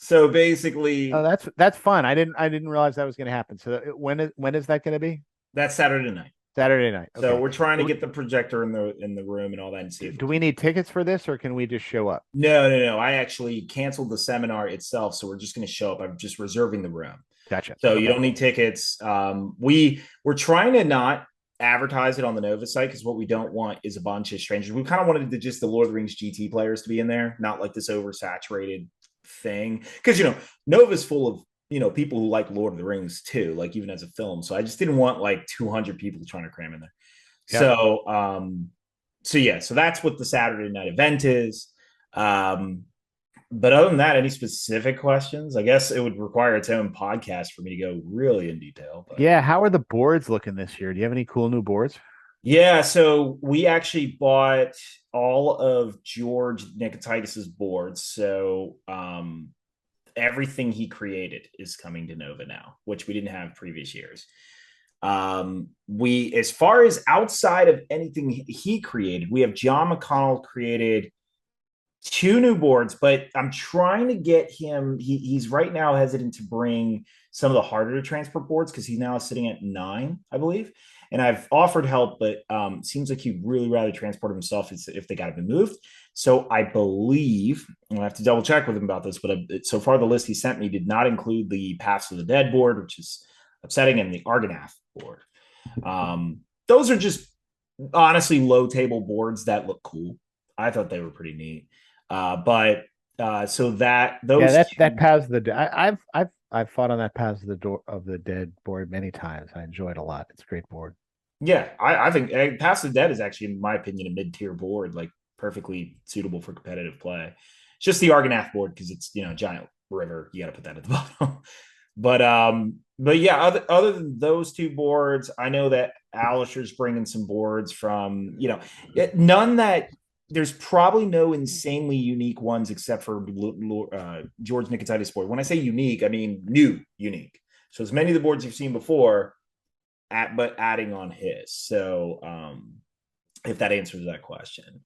So basically, oh, that's fun. I didn't realize that was going to happen. So when is that going to be? That's Saturday night. Saturday night. Okay. So we're trying to get the projector in the room and all that and see. Do we need tickets for this, or can we just show up? No. I actually canceled the seminar itself, so we're just going to show up. I'm just reserving the room. Gotcha. So you don't need tickets. We're trying to not advertise it on the Nova site because what we don't want is a bunch of strangers. We kind of wanted just the Lord of the Rings GT players to be in there, not like this oversaturated thing. Because Nova's full of people who like Lord of the Rings too, like even as a film. So I just didn't want like 200 people trying to cram in there. Yep. So that's what the Saturday night event is. But other than that, any specific questions? I guess it would require its own podcast for me to go really in detail. But. Yeah, how are the boards looking this year? Do you have any cool new boards? Yeah, so we actually bought all of George Nikitidis's boards. So everything he created is coming to Nova now, which we didn't have previous years. We, as far as outside of anything he created, we have John McConnell created 2 new boards, but I'm trying to get him. He's right now hesitant to bring some of the harder to transport boards because he's now sitting at 9, I believe. And I've offered help, but seems like he'd really rather transport himself if they got to be moved. So I believe, and I have to double check with him about this, but so far the list he sent me did not include the Paths of the Dead board, which is upsetting, and the Argonath board. Those are just honestly low table boards that look cool. I thought they were pretty neat. So that those that Paths of the Dead, I've fought on that Paths of the Dead board many times. I enjoy it a lot. It's a great board. Yeah, I think Paths of the Dead is actually, in my opinion, a mid-tier board, like perfectly suitable for competitive play. It's just the Argonath board because it's giant river. You got to put that at the bottom. But yeah, other than those 2 boards, I know that Alisher's bringing some boards from none that. There's probably no insanely unique ones except for George Nikitidis board. When I say unique, I mean new unique. So as many of the boards you've seen before, but adding on his. So if that answers that question.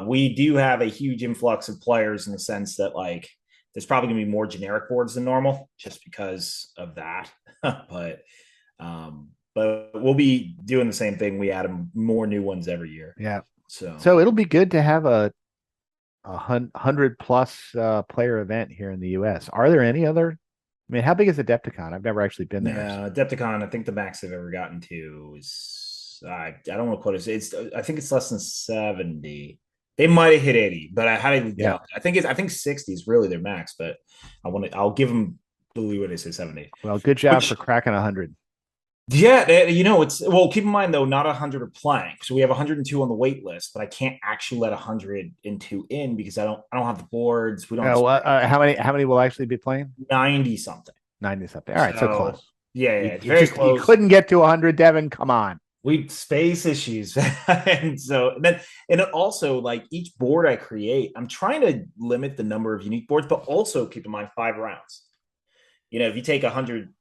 We do have a huge influx of players in the sense that like there's probably gonna be more generic boards than normal just because of that. but we'll be doing the same thing. We add more new ones every year. Yeah. So it'll be good to have a 100+ player event here in the U.S. Are there any other? I mean, how big is Adepticon? I've never actually been there. Yeah, Adepticon, I think the max they've ever gotten to is I don't want to quote it. I think it's less than 70. They might have hit 80, but I highly doubt. I think 60 is really their max, but I'll give them the leeway to say 70. Well, good job for cracking 100. Yeah, it's keep in mind though, not 100 are playing. So we have 102 on the wait list, but I can't actually let 102 in because I don't have the boards. We don't. How many will actually be playing? 90 something. 90 something. All right, so close. Yeah, it's very close. You couldn't get to 100, Devin. Come on. We space issues, and also like each board I create, I'm trying to limit the number of unique boards, but also keep in mind 5 rounds. If you take 100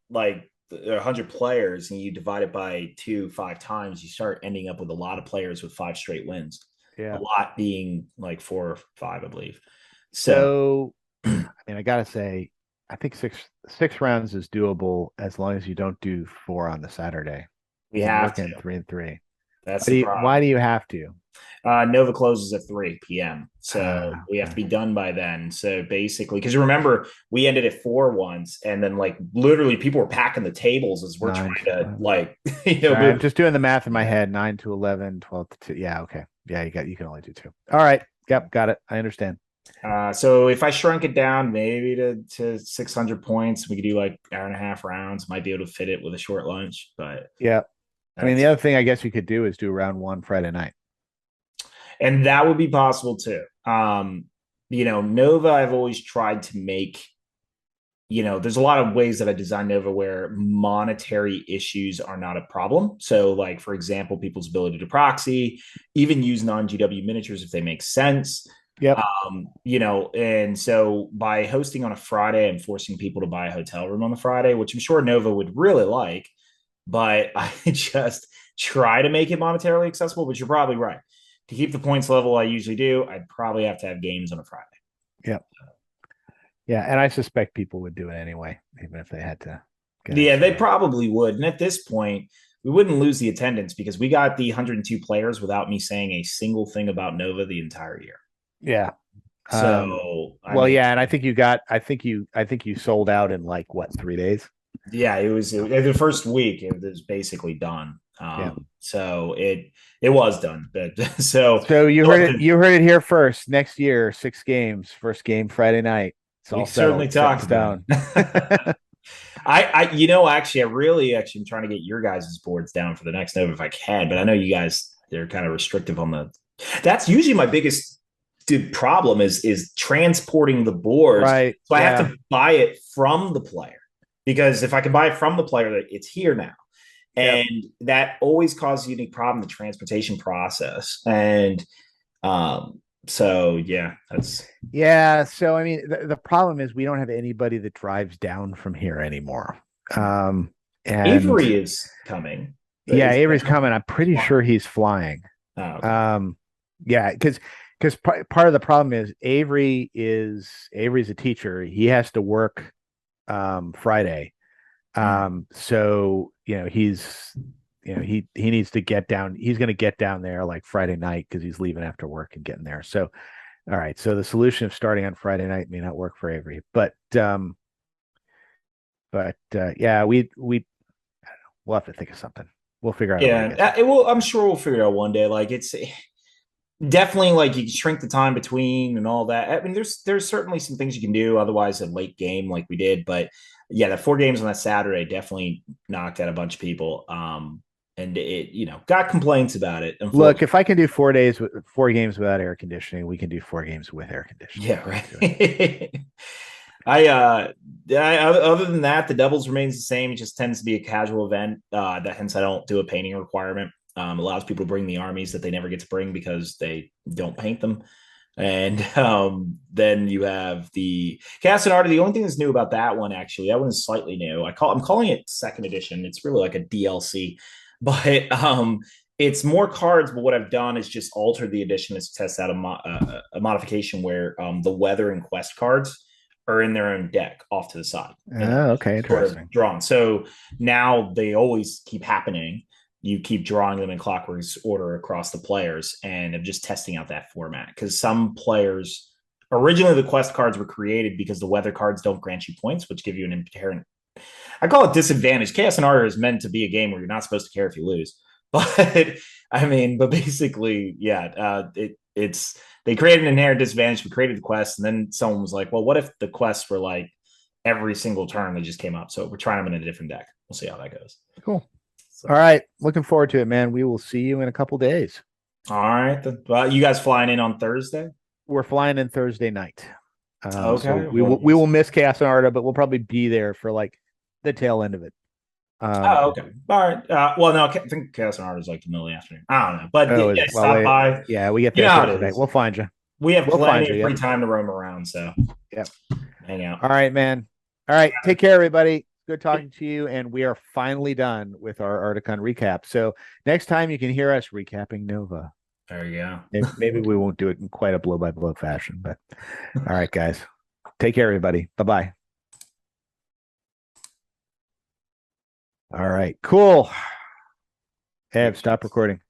players and you divide it by 5 times, you start ending up with a lot of players with 5 straight wins. Yeah, a lot being like 4 or 5, I believe. So I mean, I gotta say, I think six rounds is doable as long as you don't do 4 on the Saturday. We have to 3 and 3. That's why do you have to? Nova closes at 3 p.m. So we have to be done by then. So basically, because you remember we ended at 4 once, and then like literally people were packing the tables as we're trying to like I'm just doing the math in my head. 9 to 11, 12 to 2. Yeah, okay. Yeah, you can only do 2. All right. Yep, got it. I understand. So if I shrunk it down maybe to 600 points, we could do like hour and a half rounds. Might be able to fit it with a short lunch, but yeah. I mean, the other thing I guess you could do is do round 1 Friday night. And that would be possible too. Nova, I've always tried to make, there's a lot of ways that I design Nova where monetary issues are not a problem. So like, for example, people's ability to proxy, even use non-GW miniatures if they make sense. Yep. And so by hosting on a Friday and forcing people to buy a hotel room on the Friday, which I'm sure Nova would really like, but I just try to make it monetarily accessible. But you're probably right. To keep the points level I usually do, I'd probably have to have games on a Friday. Yep. Yeah, and I suspect people would do it anyway, even if they had to. Yeah, they probably would. And at this point, we wouldn't lose the attendance because we got the 102 players without me saying a single thing about Nova the entire year. Yeah. So yeah, and I think you sold out in like what, 3 days? Yeah, it was the first week. It was basically done. Yeah. So it was done. But so So you heard it here first. Next year, 6 games. First game Friday night. It's we all certainly settled, set in talked about stone. it. Actually, I really actually am trying to get your guys' boards down for the next Nova if I can, but I know you guys, they're kind of restrictive on that's usually my biggest problem is transporting the boards. Right. So I have Yeah. to buy it from the player, because if I can buy it from the player, it's here now. Yep. And that always causes a unique problem, the transportation process. And so yeah, that's Yeah. So I mean, the problem is we don't have anybody that drives down from here anymore. And Avery is coming. yeah, Is Avery's coming. I'm pretty sure he's flying. Oh, okay. Yeah, because part of the problem is Avery's a teacher. He has to work Friday. So he needs to get down. He's going to get down there like Friday night because he's leaving after work and getting there. So all right. So the solution of starting on Friday night may not work for Avery, but yeah, we'll have to think of something. We'll figure out a way to get Yeah, there. it will. I'm sure we'll figure it out one day. Like it's definitely like you can shrink the time between and all that. I mean, there's certainly some things you can do. Otherwise, a late game like we did, but yeah, the 4 games on that Saturday definitely knocked out a bunch of people. And it got complaints about it. Look, if I can do 4 days with 4 games without air conditioning, we can do 4 games with air conditioning. Yeah, right. Other than that, the doubles remains the same. It just tends to be a casual event. That hence I don't do a painting requirement. Allows people to bring the armies that they never get to bring because they don't paint them. And then you have the Cast and Art. The only thing that's new about that one, actually, that one is slightly new. I'm calling it second edition. It's really like a DLC, but it's more cards. But what I've done is just altered the edition to test out a modification where the weather and quest cards are in their own deck off to the side. Oh, okay, Sort of interesting. drawn. So now they always keep happening. You keep drawing them in clockwork order across the players, and I'm just testing out that format because some players originally the quest cards were created because the weather cards don't grant you points, which give you an inherent, I call it disadvantage. Chaos and Order is meant to be a game where you're not supposed to care if you lose, but I mean, but basically, yeah, it's they created an inherent disadvantage. We created the quest, and then someone was like, "Well, what if the quests were like every single turn they just came up?" So we're trying them in a different deck. We'll see how that goes. Cool. So. All right. Looking forward to it, man. We will see you in a couple days. All right. Well, you guys flying in on Thursday? We're flying in Thursday night. Okay. So we will miss Chaos and Arda, but we'll probably be there for like the tail end of it. Okay. All right. Well, no, I think Chaos and Art is like the middle of the afternoon. I don't know, but yeah, stop by. Yeah, we get there Thursday night. We'll find you. We have we'll plenty of free time to roam around, so yep, hang out. All right, man. All right, take care, everybody. Good talking to you, and we are finally done with our Arcticon recap. So next time you can hear us recapping Nova. There you go. Maybe we won't do it in quite a blow-by-blow fashion, but all right, guys. Take care, everybody. Bye-bye. All right, cool. Ev, stop recording.